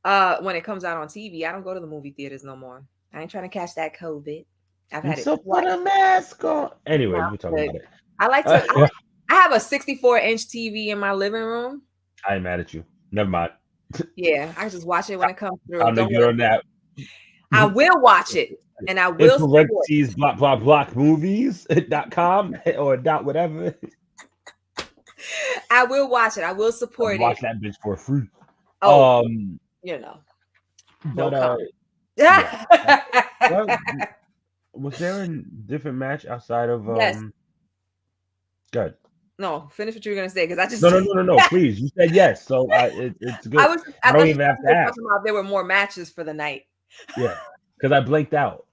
When it comes out on TV, I don't go to the movie theaters no more. I ain't trying to catch that COVID. I've had it. So put a mask on. Anyway, we're talking about it. I like to. I have a 64-inch TV in my living room. I ain't mad at you. Never mind. Yeah, I just watch it when it comes through. I'm gonna get on that. I will watch it, and I will. Parentheses movies.com or dot whatever. I will watch it. I will support it. Watch that bitch for free. Oh, But was there a different match outside of Yes. Good. No, finish what you were gonna say because I just no. Please, you said yes, so it's good. I don't even have to ask. There were more matches for the night. Yeah, because I blanked out.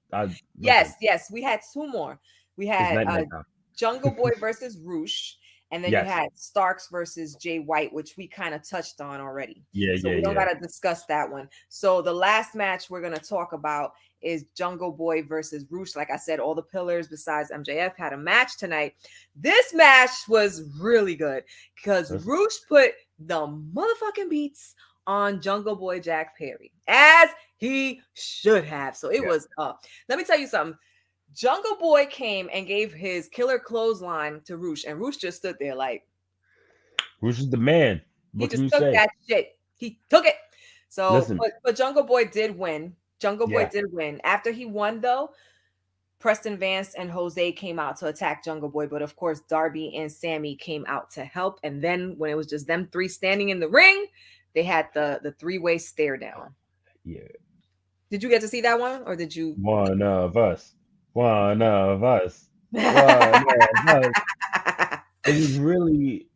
Yes, we had 2 more. We had Jungle Boy versus Roosh. And then you had Starks versus Jay White, which we kind of touched on already. We don't got to discuss that one. So the last match we're going to talk about is Jungle Boy versus Roosh. Like I said, all the pillars besides MJF had a match tonight. This match was really good because Roosh put the motherfucking beats on Jungle Boy Jack Perry, as he should have. So it was let me tell you something. Jungle Boy came and gave his killer clothesline to Roosh, and Roosh just stood there like, Roosh is the man. He just took that shit. He took it. So, but Jungle Boy did win. After he won, though, Preston Vance and Jose came out to attack Jungle Boy, but of course, Darby and Sammy came out to help. And then when it was just them 3 standing in the ring, they had the 3-way stare down. Yeah. Did you get to see that one, or did you? One of us. It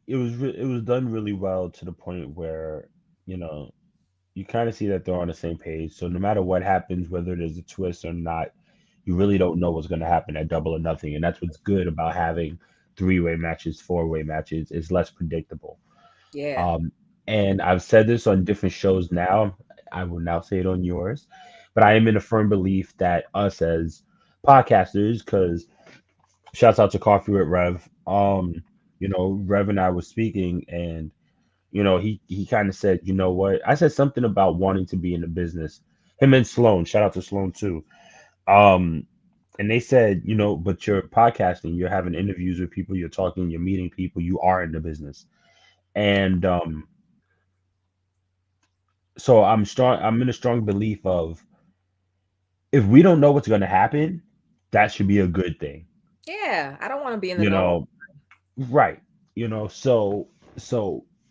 was done really well to the point where, you kind of see that they're on the same page. So no matter what happens, whether there's a twist or not, you really don't know what's going to happen at Double or Nothing. And that's what's good about having 3-way matches, 4-way matches. It's less predictable. Yeah. And I've said this on different shows now. I will now say it on yours. But I am in a firm belief that us as podcasters, because shouts out to Coffee with Rev. Rev and I were speaking, and he kind of said, you know what? I said something about wanting to be in the business. Him and Sloan, shout out to Sloan too. Um, and they said, but you're podcasting, you're having interviews with people, you're talking, you're meeting people, you are in the business. And so I'm in a strong belief of, if we don't know what's going to happen, that should be a good thing. Yeah, I don't want to be in the You know. know, right. So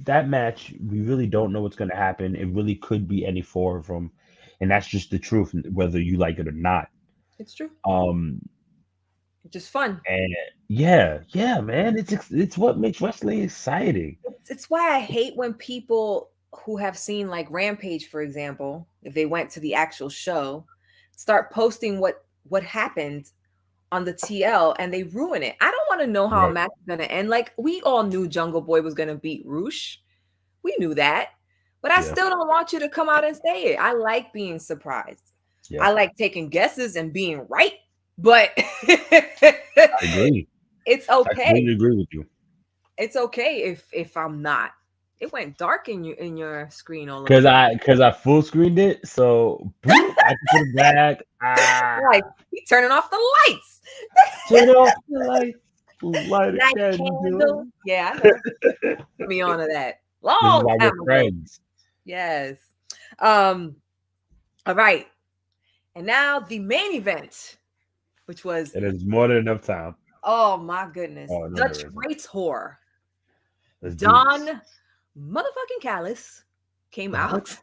that match, we really don't know what's going to happen. It really could be any four of them, and that's just the truth, whether you like it or not. It's true. Um, Just fun. and yeah, man, it's what makes wrestling exciting. It's why I hate when people who have seen like Rampage, for example, if they went to the actual show, start posting what happened on the TL and they ruin it. I don't want to know how a Right. match is gonna end. Like, we all knew Jungle Boy was gonna beat Roosh. We knew that. But I Yeah. still don't want you to come out and say it. I like being surprised. Yeah. I like taking guesses and being right. But I agree. it's I okay. completely agree with you. It's okay if I'm not. It went dark in your screen all of a Because sudden. I full screened it, so boop, I can put it back. Like, he turning off the lights. Turn off the light. Light Night a candle. candle. Yeah, I know. Put me on to that. This is Long why time we're ago. friends. Yes. All right. And now the main event, which was, It is more than enough time. oh my goodness, Oh, no, the there isn't. traitor, Let's do this. DoN motherfucking Callis came out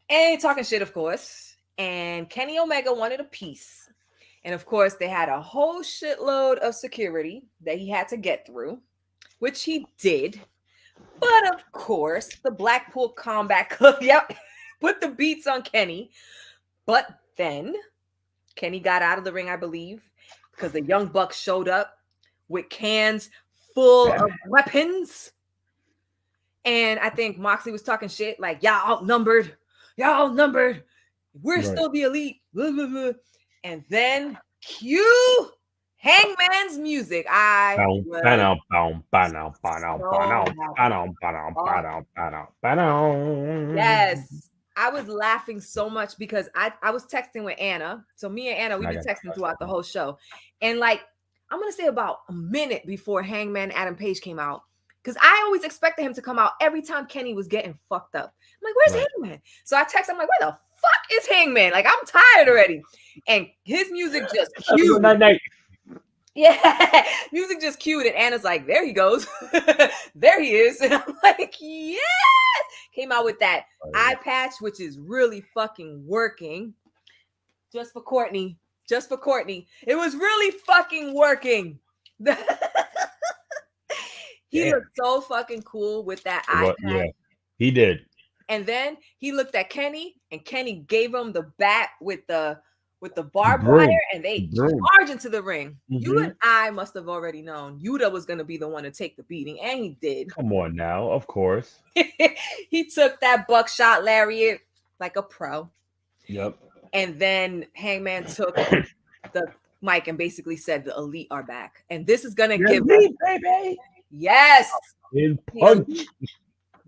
and talking shit, of course. And Kenny Omega wanted a piece. And of course, they had a whole shitload of security that he had to get through, which he did. But of course, the Blackpool Combat Club, yep, put the beats on Kenny. But then Kenny got out of the ring, I believe, because the Young Bucks showed up with cans full of weapons. And I think Moxley was talking shit like, y'all outnumbered. We're Right. still the elite. Blah, blah, blah. And then cue Hangman's music. Yes. I was laughing so much because I was texting with Anna. So me and Anna, we've been texting throughout the whole show. And like, I'm going to say about a minute before Hangman Adam Page came out, because I always expected him to come out every time Kenny was getting fucked up. I'm like, where's Hangman? So I text, I'm like, where the fuck is Hangman? Like, I'm tired already. And his music just cued. Night. Yeah, music just cued, and Anna's like, there he goes. There he is. And I'm like, yes. Came out with that eye patch, which is really fucking working. Just for Courtney. It was really fucking working. He looked so fucking cool with that eye patch. Yeah, he did. And then he looked at Kenny, and Kenny gave him the bat with the barbed wire, and they charged into the ring. Mm-hmm. You and I must have already known Yuta was going to be the one to take the beating, and he did. Come on now, of course. He took that buckshot lariat like a pro. Yep. And then Hangman took the mic and basically said, the elite are back. And this is going to give us, baby. Yes. In punch.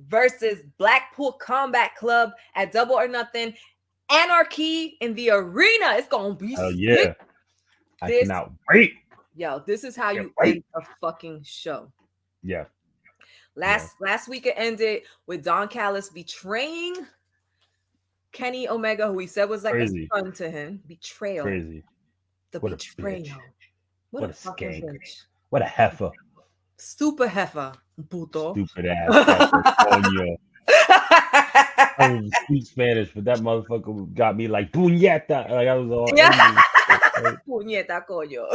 Versus Blackpool Combat Club at Double or Nothing. Anarchy in the arena. It's gonna be sick. Yeah. I cannot wait. Yo, this is how you end a fucking show. Yeah. Last week it ended with Don Callis betraying Kenny Omega, who he said was like Crazy. a son to him. Betrayal. Crazy. The what betrayal. What a skank. Bitch. What a heifer. Stupid heifer. Puto. Stupid ass. I was speak Spanish, but that motherfucker got me like puñeta. Like I was all puñeta coño.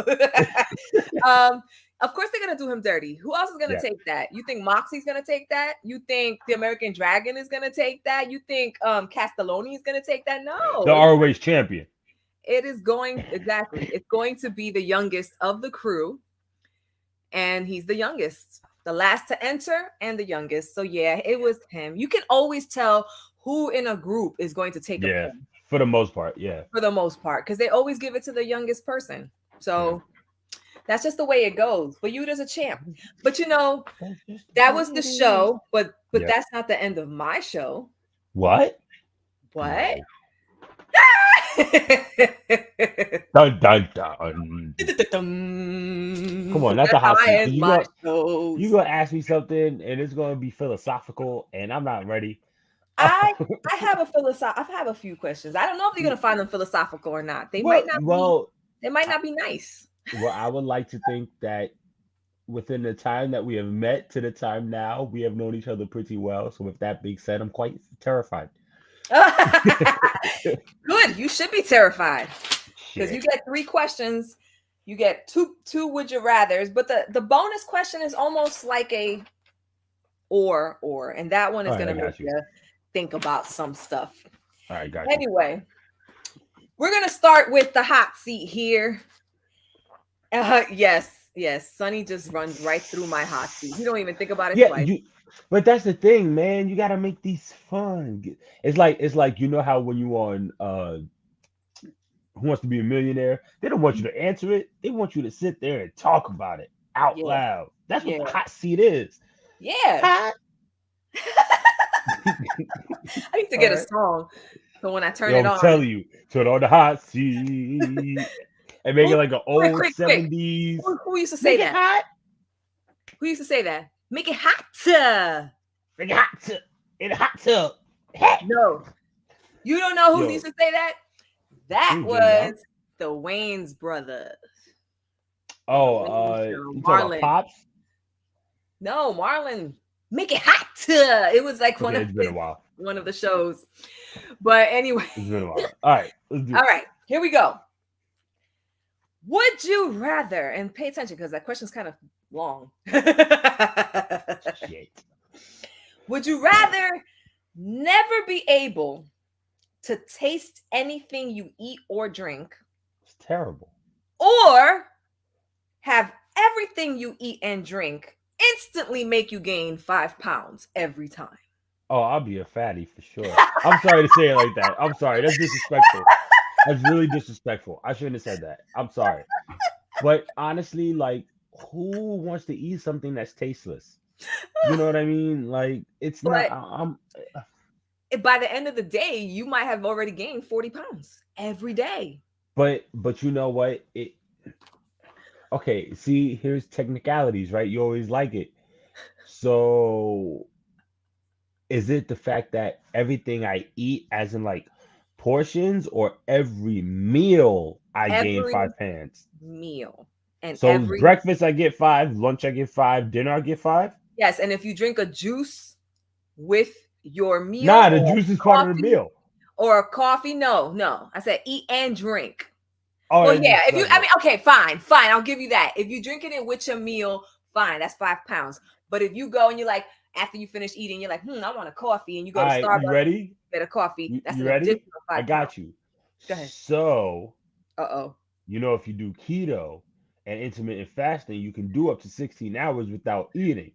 Of course they're gonna do him dirty. Who else is gonna take that? You think Moxie's gonna take that? You think the American Dragon is gonna take that? You think Castelloni is gonna take that? No. The ROH champion. It is going exactly. It's going to be the youngest of the crew, and he's the youngest. the last to enter, and the youngest. So yeah, it was him. You can always tell who in a group is going to take a Yeah, pin for the most part. Yeah. for the most part, because they always give it to the youngest person. So that's just the way it goes. But you as a champ. But that was the show. But Yeah. that's not the end of my show. What? What? Dun dun dun. Come on, that's a hot seat. You gonna ask me something, and it's gonna be philosophical, and I'm not ready. I have a few questions. I don't know if you're gonna find them philosophical or not. They might not be nice. Well, I would like to think that within the time that we have met to the time now, we have known each other pretty well. So with that being said, I'm quite terrified. Good. You should be terrified because you get 3 questions. You get two would you rathers, but the bonus question is almost like a or, and that one is gonna make you think about some stuff. All right, got you. Anyway, we're gonna start with the hot seat here. Yes. Sonny just runs right through my hot seat. You don't even think about it twice. But that's the thing, man. You gotta make these fun. It's like how when you on Who Wants to Be a Millionaire, they don't want you to answer it. They want you to sit there and talk about it out loud. That's what the hot seat is. Yeah. Hot. I need to get a song. So when I turn it on, I'm telling you, turn on the hot seat and make it like an old 70s. Who used to say that? Hot. Who used to say that? Make it hot. Make it hot. In a hot tub. No. You don't know who used to say that? That was the Wayne's brothers. Oh, you talking about Pops? No, Marlon. Make it hot. It was like one of the shows. But anyway. It's been a while. All right. Let's do All right. Here we go. Would you rather, and pay attention because that question's kind of long. Shit. Would you rather never be able to taste anything you eat or drink? It's terrible. Or have everything you eat and drink instantly make you gain 5 pounds every time? Oh, I'll be a fatty for sure. I'm sorry to say it like that. I'm sorry. That's disrespectful. That's really disrespectful. I shouldn't have said that. I'm sorry. But honestly, like, who wants to eat something that's tasteless? You know what I mean? Like, it's not. By the end of the day, you might have already gained 40 pounds every day. But you know what? Okay, see, here's technicalities, right? You always like it. So, is it the fact that everything I eat, as in like portions, or every meal I gain 5 pounds? Meal. And so breakfast I get 5, lunch I get 5, dinner I get 5? Yes, and if you drink a juice with your meal. Nah, the juice is part of the meal. Or a coffee. No. I said eat and drink. Oh, well, yeah. Okay, fine. I'll give you that. If you're drinking it with your meal, fine. That's 5 pounds. But if you go and you're like, after you finish eating, you're like, I want a coffee, and you go to Starbucks. You ready? Get a coffee. That's you ready? I got you. Go ahead. So, if you do keto and intermittent fasting, you can do up to 16 hours without eating.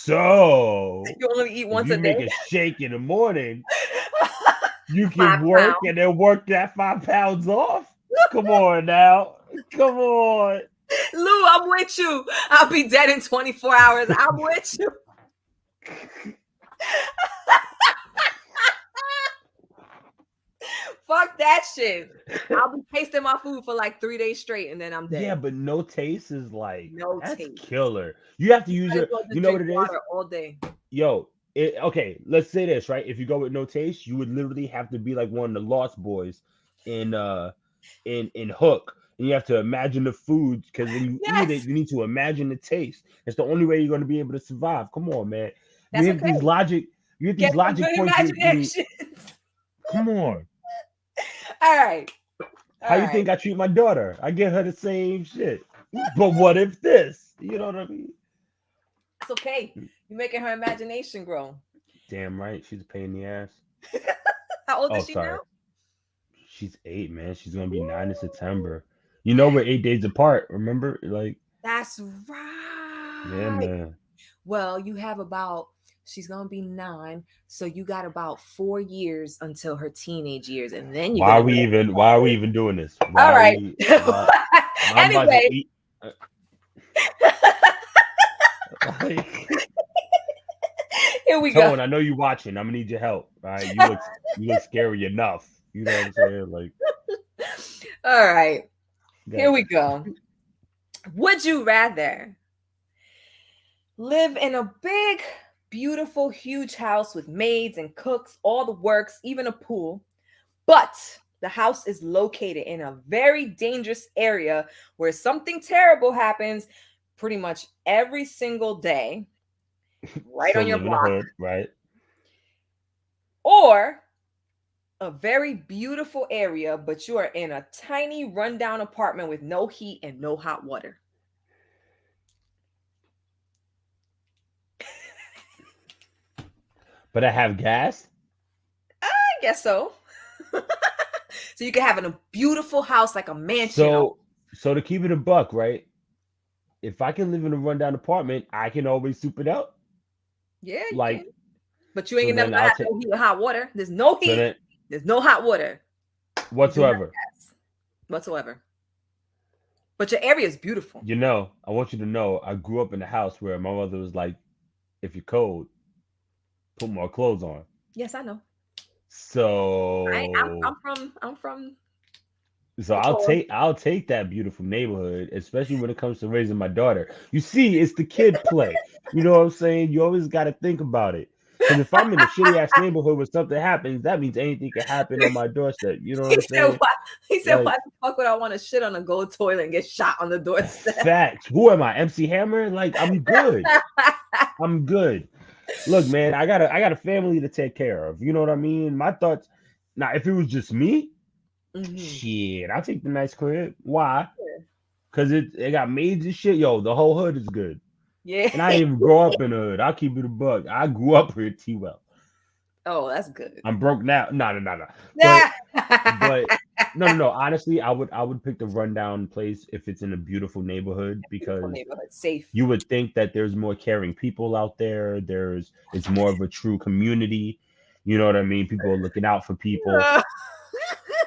So you only eat once a day. You make a shake in the morning. You can work and then work that 5 pounds off. Come on now. Come on. Lou, I'm with you. I'll be dead in 24 hours. I'm with you. Fuck that shit. I'll be tasting my food for like 3 days straight and then I'm dead. Yeah, but no taste is like that's taste. Killer. You have to use your, you know what it is? All day. Yo, okay, let's say this, right? If you go with no taste, you would literally have to be like one of the Lost Boys in Hook. And you have to imagine the foods, because when you eat it, you need to imagine the taste. It's the only way you're going to be able to survive. Come on, man. You have these logic points. Come on. All right. How you think I treat my daughter? I give her the same shit. But what if this? You know what I mean? It's okay. You're making her imagination grow. Damn right. She's a pain in the ass. How old is she now? She's 8, man. She's going to be 9 in September. You know, we're 8 days apart. Remember? Like, that's right. Yeah, man. Well, you have about, she's gonna be 9, so you got about 4 years until her teenage years, and then you're Why are gonna we be even? Why are we even doing this? Why all are right. we? Why? I'm about to Anyway, eat. Like, here we go. Tone, I know you watching. I'm gonna need your help. All right, you look scary enough. You know what I'm saying? Like, All right, here God. we go. Would you rather live in a big, beautiful, huge house with maids and cooks, all the works, even a pool, but the house is located in a very dangerous area where something terrible happens pretty much every single day, right So on your live in the block, hood, right? or a very beautiful area, but you are in a tiny rundown apartment with no heat and no hot water? But I have gas. I guess so. So you can have a beautiful house like a mansion. So to keep it a buck, right? If I can live in a rundown apartment, I can always soup it out. Yeah, you Like, can. But you ain't so never then gonna I'll have take. no heat or hot water. There's no So heat. then There's no hot water. You do have whatsoever. gas whatsoever. But your area is beautiful. You know, I want you to know, I grew up in a house where my mother was like, "If you're cold, put more clothes on." Yes, I know. So I'm from So the I'll core. take that beautiful neighborhood, especially when it comes to raising my daughter. You see, it's the kid play. You know what I'm saying? You always got to think about it. Because if I'm in a shitty ass neighborhood where something happens, that means anything can happen on my doorstep. You know what He I'm said, saying? "Why?" He said, Like, "Why the fuck would I want to shit on a gold toilet and get shot on the doorstep?" facts. Who am I? MC Hammer? Like, I'm good. I'm good. Look, man, I got a family to take care of. You know what I mean? My thoughts. Now, if it was just me, Mhm. shit, I'll take the nice crib. Why? Because it got maids and shit. Yo, the whole hood is good. Yeah. And I didn't even grow up in the hood. I'll keep it a buck. I grew up here at T-Well. Oh, that's good. I'm broke now. No. Yeah. But no. Honestly, I would pick the rundown place if it's in a beautiful neighborhood Beautiful because neighborhood, safe. you would think that there's more caring people out there. It's more of a true community. You know what I mean? People are looking out for people.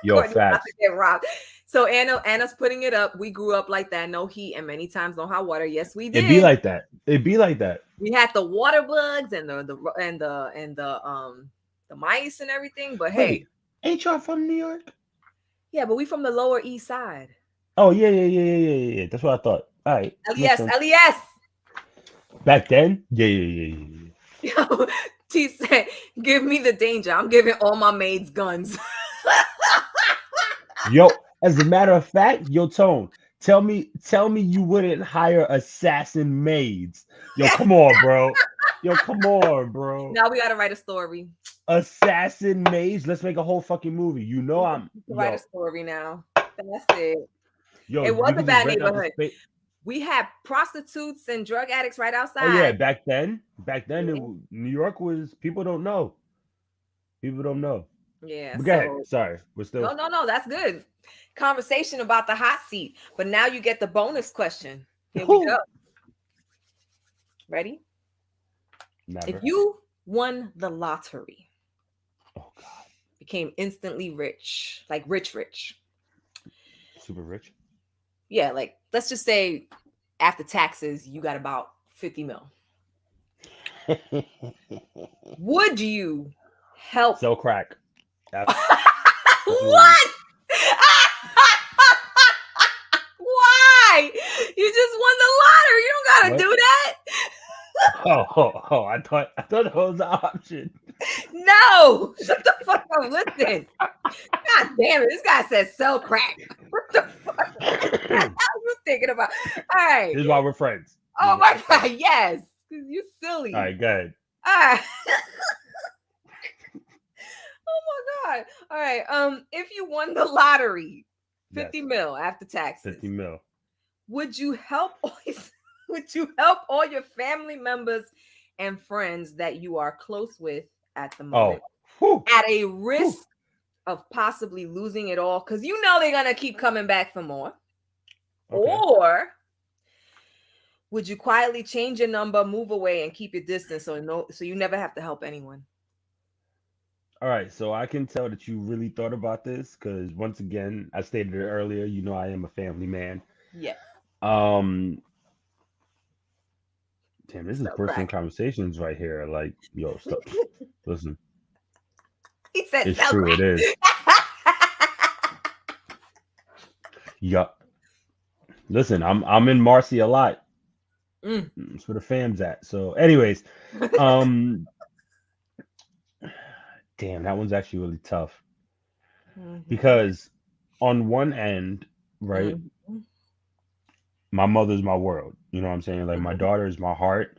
Yo, Courtney about to facts. get robbed. So Anna's putting it up. We grew up like that, no heat and many times no hot water. Yes, we It'd be did. like that. It'd be like that. We had the water bugs and the mice and everything. But hey, Wait, ain't y'all from New York? yeah, but we from the Lower East Side. Oh yeah. That's what I thought. All right, makes LES, sense. LES. Back then, yeah. Yo, T said, "Give me the danger. I'm giving all my maids guns." Yo, as a matter of fact, yo, Tone, tell me you wouldn't hire assassin maids. Yo, come on, bro. Yo, come on, bro. Now we gotta write a story. Assassin maids. Let's make a whole fucking movie. You know We I'm can write a story now. That's it. yo. It was We a could just bad rent out the neighborhood. space. We had prostitutes and drug addicts right Oh yeah, outside. back then, Yeah. New York was people don't know. People don't know. Yeah, But go ahead. so Sorry, we're still. no, that's good. Conversation about the hot seat. But now you get the bonus question. Here we go. Ready? Never. If you won the lottery, Oh God. became instantly rich, like rich. Super rich. Yeah, like let's just say after taxes, you got about 50 mil. Would you help? Sell crack. What? Why? You just won the lottery. You don't gotta What? do that. Oh! I thought that was an option. No, shut the fuck up. Listen. God damn it. This guy said sell crack. What the fuck? What are you thinking about? All right. This is why we're friends. Oh my God. Yes. You silly. All right, go ahead. All right. Oh my God. All right. If you won the lottery, 50 mil after taxes. 50 mil. Would you help all your family members and friends that you are close with at the moment at a risk of possibly losing it all? Because you know they're gonna keep coming back for more. Okay. Or would you quietly change your number, move away, and keep your distance so you never have to help anyone? All right, so I can tell that you really thought about this because once again, I stated it earlier. You know, I am a family man. Yes. Um, Damn, this is So personal crack. conversations right here. Like, yo, stop. Listen, He said, it's so true. crack. It is. Yup. Listen, I'm in Marcy a lot. That's where the fam's at. So, anyways, um, damn, that one's actually really tough because on one end, right, my mother's my world. You know what I'm saying? Like my daughter is my heart,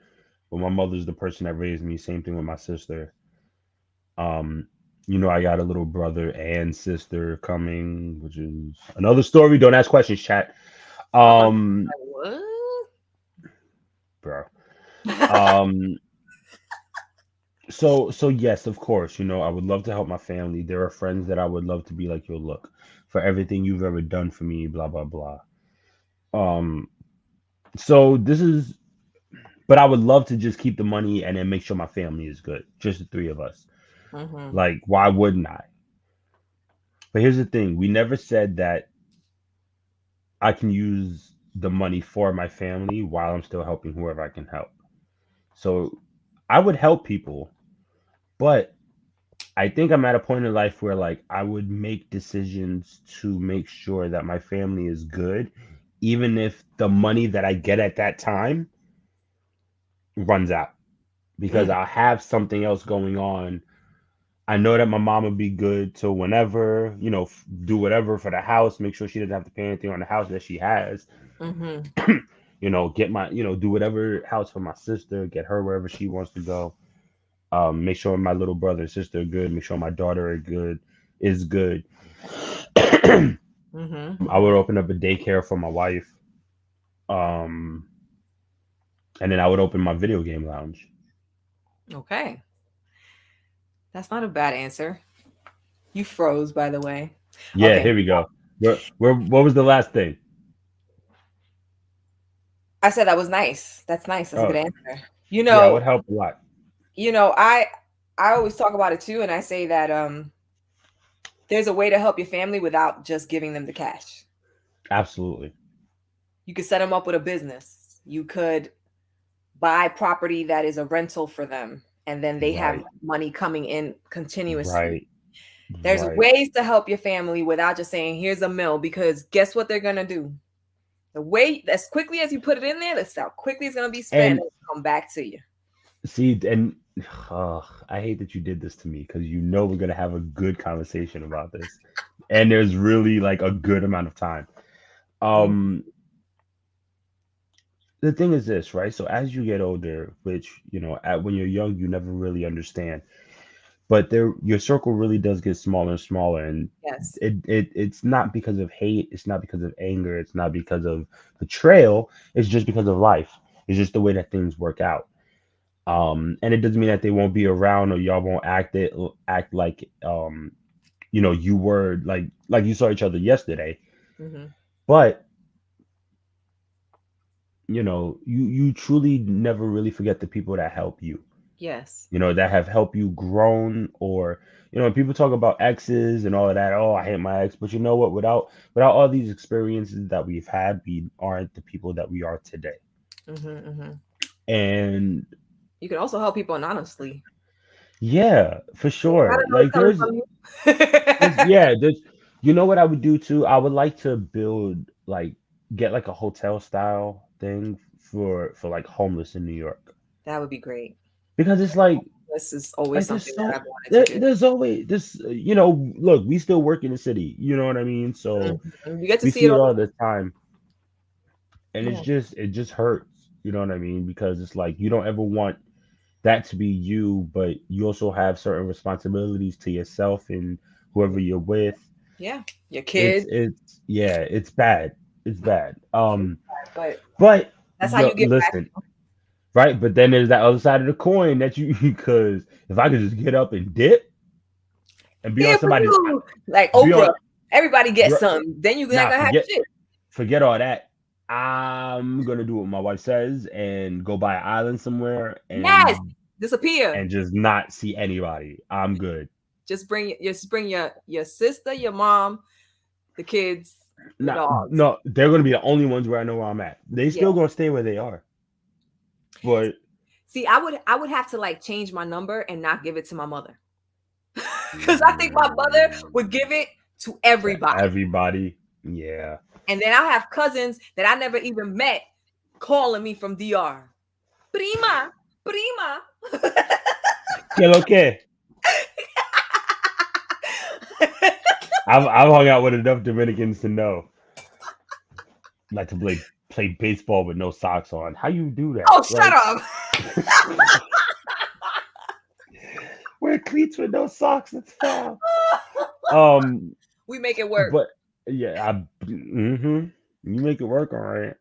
but my mother's the person that raised me. Same thing with my sister. You know, I got a little brother and sister coming, which is another story. Don't ask questions, chat. What? Bro. So yes, of course, you know, I would love to help my family. There are friends that I would love to be like, yo, look, for everything you've ever done for me, blah blah blah. So this is, but I would love to just keep the money and then make sure my family is good, just the three of us. Like, why wouldn't I? But here's the thing: we never said that I can use the money for my family while I'm still helping whoever I can help. So I would help people, but I think I'm at a point in life where like I would make decisions to make sure that my family is good, even if the money that I get at that time runs out, because I'll have something else going on. I know that my mom would be good till whenever, you know, do whatever for the house, make sure she doesn't have to pay anything on the house that she has. You know, get my, you know, do whatever house for my sister, get her wherever she wants to go. Make sure my little brother and sister are good. Make sure my daughter is good. I would open up a daycare for my wife. And then I would open my video game lounge. Okay. That's not a bad answer. You froze, by the way. Yeah, okay. Here we go. What was the last thing? I said that was nice. That's nice. That's a good answer. You know, yeah, it would help a lot. You know, I always talk about it too, and I say that there's a way to help your family without just giving them the cash. Absolutely. You could set them up with a business. You could buy property that is a rental for them, and then they have money coming in continuously. There's ways to help your family without just saying, here's a mill, because guess what they're going to do? The way, as quickly as you put it in there, that's how quickly it's going to be spent and come back to you. See, and I hate that you did this to me because you know we're going to have a good conversation about this. And there's really like a good amount of time. The thing is this, right? So as you get older, which, you know, when you're young, you never really understand. But your circle really does get smaller and smaller, and it's not because of hate, it's not because of anger, it's not because of betrayal, it's just because of life. It's just the way that things work out. And it doesn't mean that they won't be around or y'all won't act like you know, you were like you saw each other yesterday. But you know, you truly never really forget the people that help you. Yes. You know, that have helped you grown, or, you know, people talk about exes and all of that. Oh, I hate my ex. But you know what? Without all these experiences that we've had, we aren't the people that we are today. And you can also help people anonymously. Yeah, for sure. Like there's you know what I would do too? I would like to get like a hotel style thing for like homeless in New York. That would be great. Because it's like this is always something that I've wanted to do. There's always this, you know, look, we still work in the city, you know what I mean? So you get to we see it all the time. And it just hurts, you know what I mean? Because it's like you don't ever want that to be you, but you also have certain responsibilities to yourself and whoever you're with. Yeah, your kids. It's bad. It's bad. But that's how you get back. Right, but then there's that other side of the coin that because if I could just get up and dip and be on somebody's like Oprah, everybody gets some. Then you're not gonna have shit. Forget all that. I'm gonna do what my wife says and go buy an island somewhere Yes, disappear. and just not see anybody. I'm good. Just bring your sister, your mom, the kids, the dogs. No, they're gonna be the only ones where I know where I'm at. They still gonna stay where they are. But see, I would have to like change my number and not give it to my mother. Because I think my mother would give it to everybody. Everybody, yeah. And then I'll have cousins that I never even met calling me from DR. Prima. ¿Qué lo que? I've hung out with enough Dominicans to know. Like to play baseball with no socks on. How you do that? Oh, shut up. Wear cleats with no socks. That's foul. We make it work. But yeah, you make it work, all right.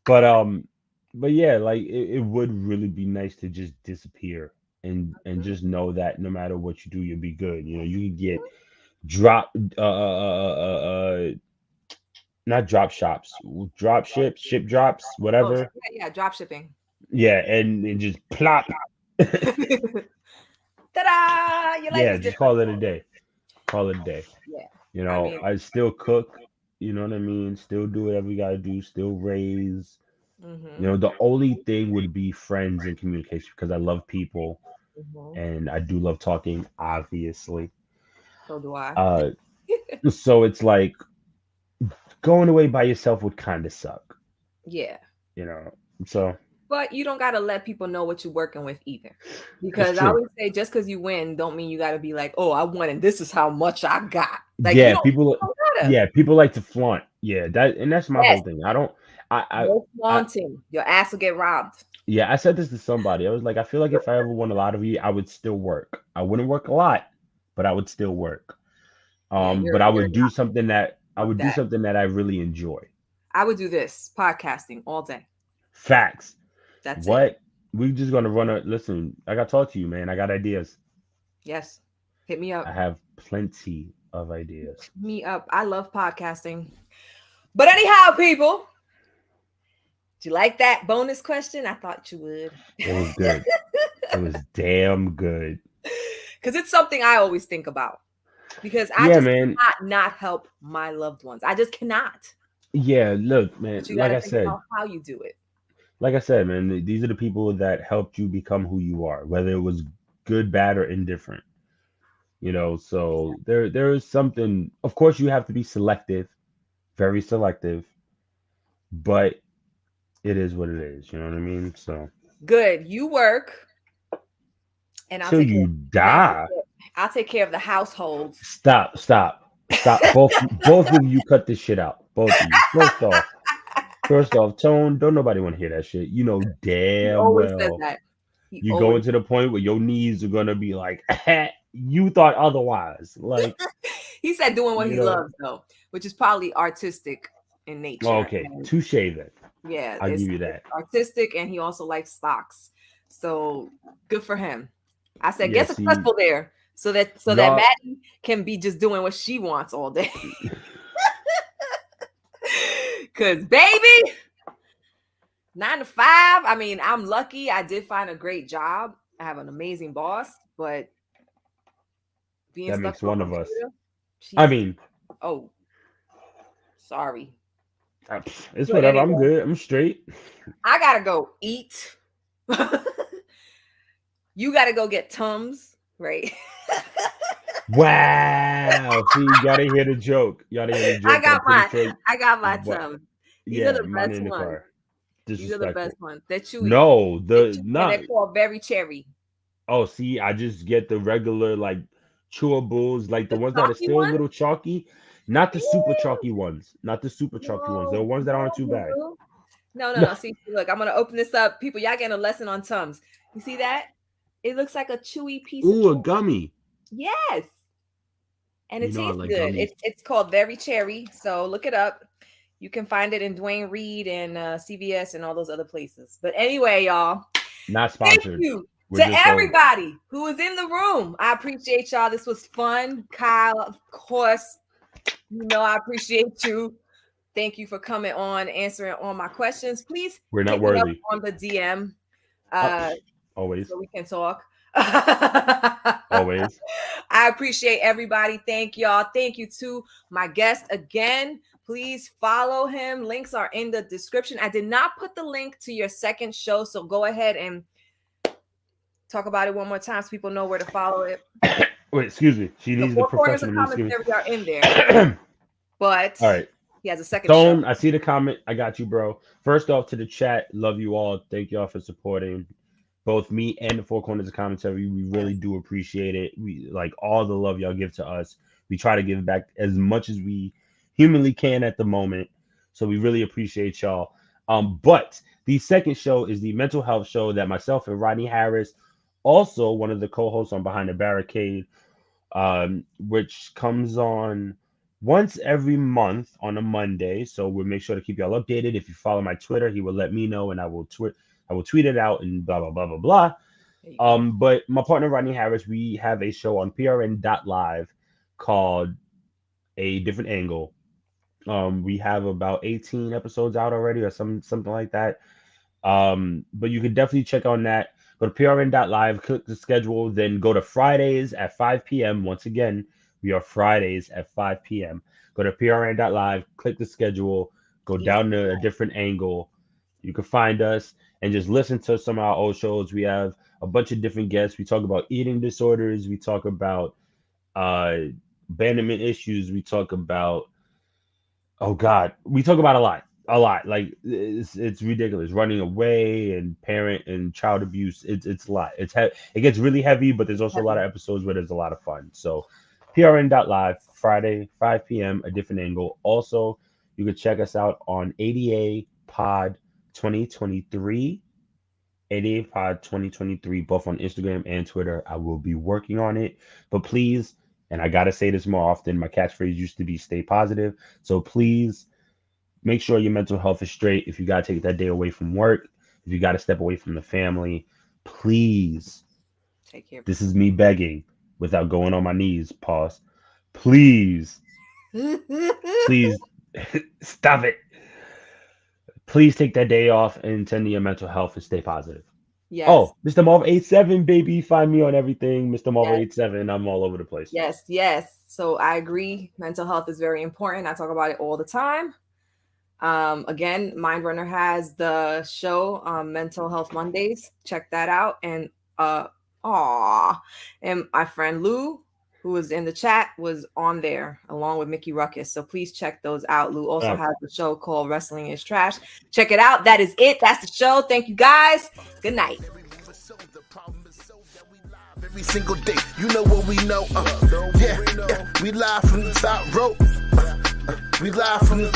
But yeah, like it would really be nice to just disappear and just know that no matter what you do, you'll be good. You know, you can get not drop shops, drop ships, ship drops, whatever. Oh, yeah, drop shipping. Yeah, and just plop. Ta-da! Your life is just call it a day. Call it a day. Yeah. You know, I still cook. You know what I mean? Still do whatever you gotta do. Still raise. You know, the only thing would be friends and communication because I love people and I do love talking, obviously. So do I. So it's like going away by yourself would kind of suck. Yeah. You know, so. But you don't got to let people know what you're working with either. Because I always say just because you win don't mean you got to be like, oh, I won and this is how much I got. Like, people like to flaunt. Yeah, that's my whole thing. No flaunting. Your ass will get robbed. Yeah, I said this to somebody. I was like, I feel like if I ever won a lottery, I would still work. I wouldn't work a lot, but I would still work. But I would do something that I really enjoy. I would do this podcasting all day. Facts. That's it. We just gonna listen. I gotta talk to you, man. I got ideas. Yes, hit me up. I have plenty of ideas. Hit me up. I love podcasting. But anyhow, people, do you like that bonus question? I thought you would. It was good. It was damn good. Because it's something I always think about. Because I cannot not help my loved ones. I just cannot. Yeah, look, man. Like I said, how you do it. Like I said, man, these are the people that helped you become who you are, whether it was good, bad, or indifferent. You know, so there is something. Of course, you have to be selective, very selective, but it is what it is. You know what I mean? So good. You work, and till you die. I'll take care of the household. Stop. Both of you cut this shit out. Both of you. First off, Tone, don't nobody want to hear that shit. You know damn well. You going to the point where your knees are gonna be like, you thought otherwise. Like he said, doing what he loves though, which is probably artistic in nature. Okay, touche then. Yeah, I'll give you that. Artistic, and he also likes stocks. So good for him. I said, get successful there, so that Maddie can be just doing what she wants all day. Cause baby, 9 to 5. I mean, I'm lucky. I did find a great job. I have an amazing boss, but being that stuck makes one of us. Computer, sorry. It's whatever. I'm good. I'm straight. I gotta go eat. You gotta go get Tums, right? Wow. See, you gotta hear the joke. I got my Tums. These are the best ones. These are the best ones. They're chewy. No, and they're called Very Cherry. Oh, see, I just get the regular like chewables, like the ones that are still a little chalky. Not the super chalky ones. Not the super chalky ones. The ones that aren't too bad. No. See, look, I'm gonna open this up. People, y'all getting a lesson on Tums. You see that? It looks like a chewy piece of a gummy. Yes. And it tastes good. It's called Very Cherry. So look it up. You can find it in Dwayne Reed and CVS and all those other places. But anyway, y'all. Not sponsored. Thank you to everybody who was in the room. I appreciate y'all. This was fun. Kyle, of course. You know I appreciate you. Thank you for coming on, answering all my questions. Please, we're not hit me up worthy. on the DM. Always. So we can talk. Always. I appreciate everybody. Thank y'all. Thank you to my guest again. Please follow him. Links are in the description. I did not put the link to your second show, so go ahead and talk about it one more time so people know where to follow it. Wait, excuse me. She needs the professional music. music. Are in there. But all right. He has a second DoN, show. I see the comment. I got you, bro. First off, to the chat, love you all. Thank y'all for supporting both me and the Four Corners of Commentary. We really do appreciate it. We like all the love y'all give to us. We try to give back as much as we humanly can at the moment. So we really appreciate y'all. But the second show is the mental health show that myself and Rodney Harris, also one of the co-hosts on Behind the Barricade, which comes on once every month on a Monday. So we'll make sure to keep y'all updated. If you follow my Twitter, he will let me know and I will tweet it out and blah, blah, blah, blah, blah. But my partner, Rodney Harris, we have a show on PRN.live called A Different Angle. We have about 18 episodes out already or something like that. But you can definitely check on that. Go to PRN.live, click the schedule, then go to Fridays at 5 p.m. Once again, we are Fridays at 5 p.m. Go to PRN.live, click the schedule, go down to A Different Angle. You can find us and just listen to some of our old shows. We have a bunch of different guests. We talk about eating disorders. We talk about abandonment issues. We talk about, we talk about a lot. Like it's ridiculous. Running away and parent and child abuse. It's a lot. It gets really heavy, but there's also a lot of episodes where there's a lot of fun. So PRN.live, Friday, 5 p.m., A Different Angle. Also, you can check us out on ADA Pod 2023. ADA Pod 2023, both on Instagram and Twitter. I will be working on it. But please, and I got to say this more often, my catchphrase used to be stay positive. So please make sure your mental health is straight. If you got to take that day away from work, if you got to step away from the family, please, take care. This is me begging without going on my knees. Pause. Please stop it. Please take that day off and tend to your mental health and stay positive. Yes. Oh, Mr. Marvel 87, baby. Find me on everything. Mr. Marvel 87. I'm all over the place. Yes. So I agree. Mental health is very important. I talk about it all the time. Again, Mindrunner has the show Mental Health Mondays. Check that out. And and my friend Lou, who was in the chat, was on there along with Mickey Ruckus. So please check those out. Lou also has a show called Wrestling is Trash. Check it out. That is it. That's the show. Thank you guys. Good night. Every single day, you know what we know. We live from the top rope. We live from the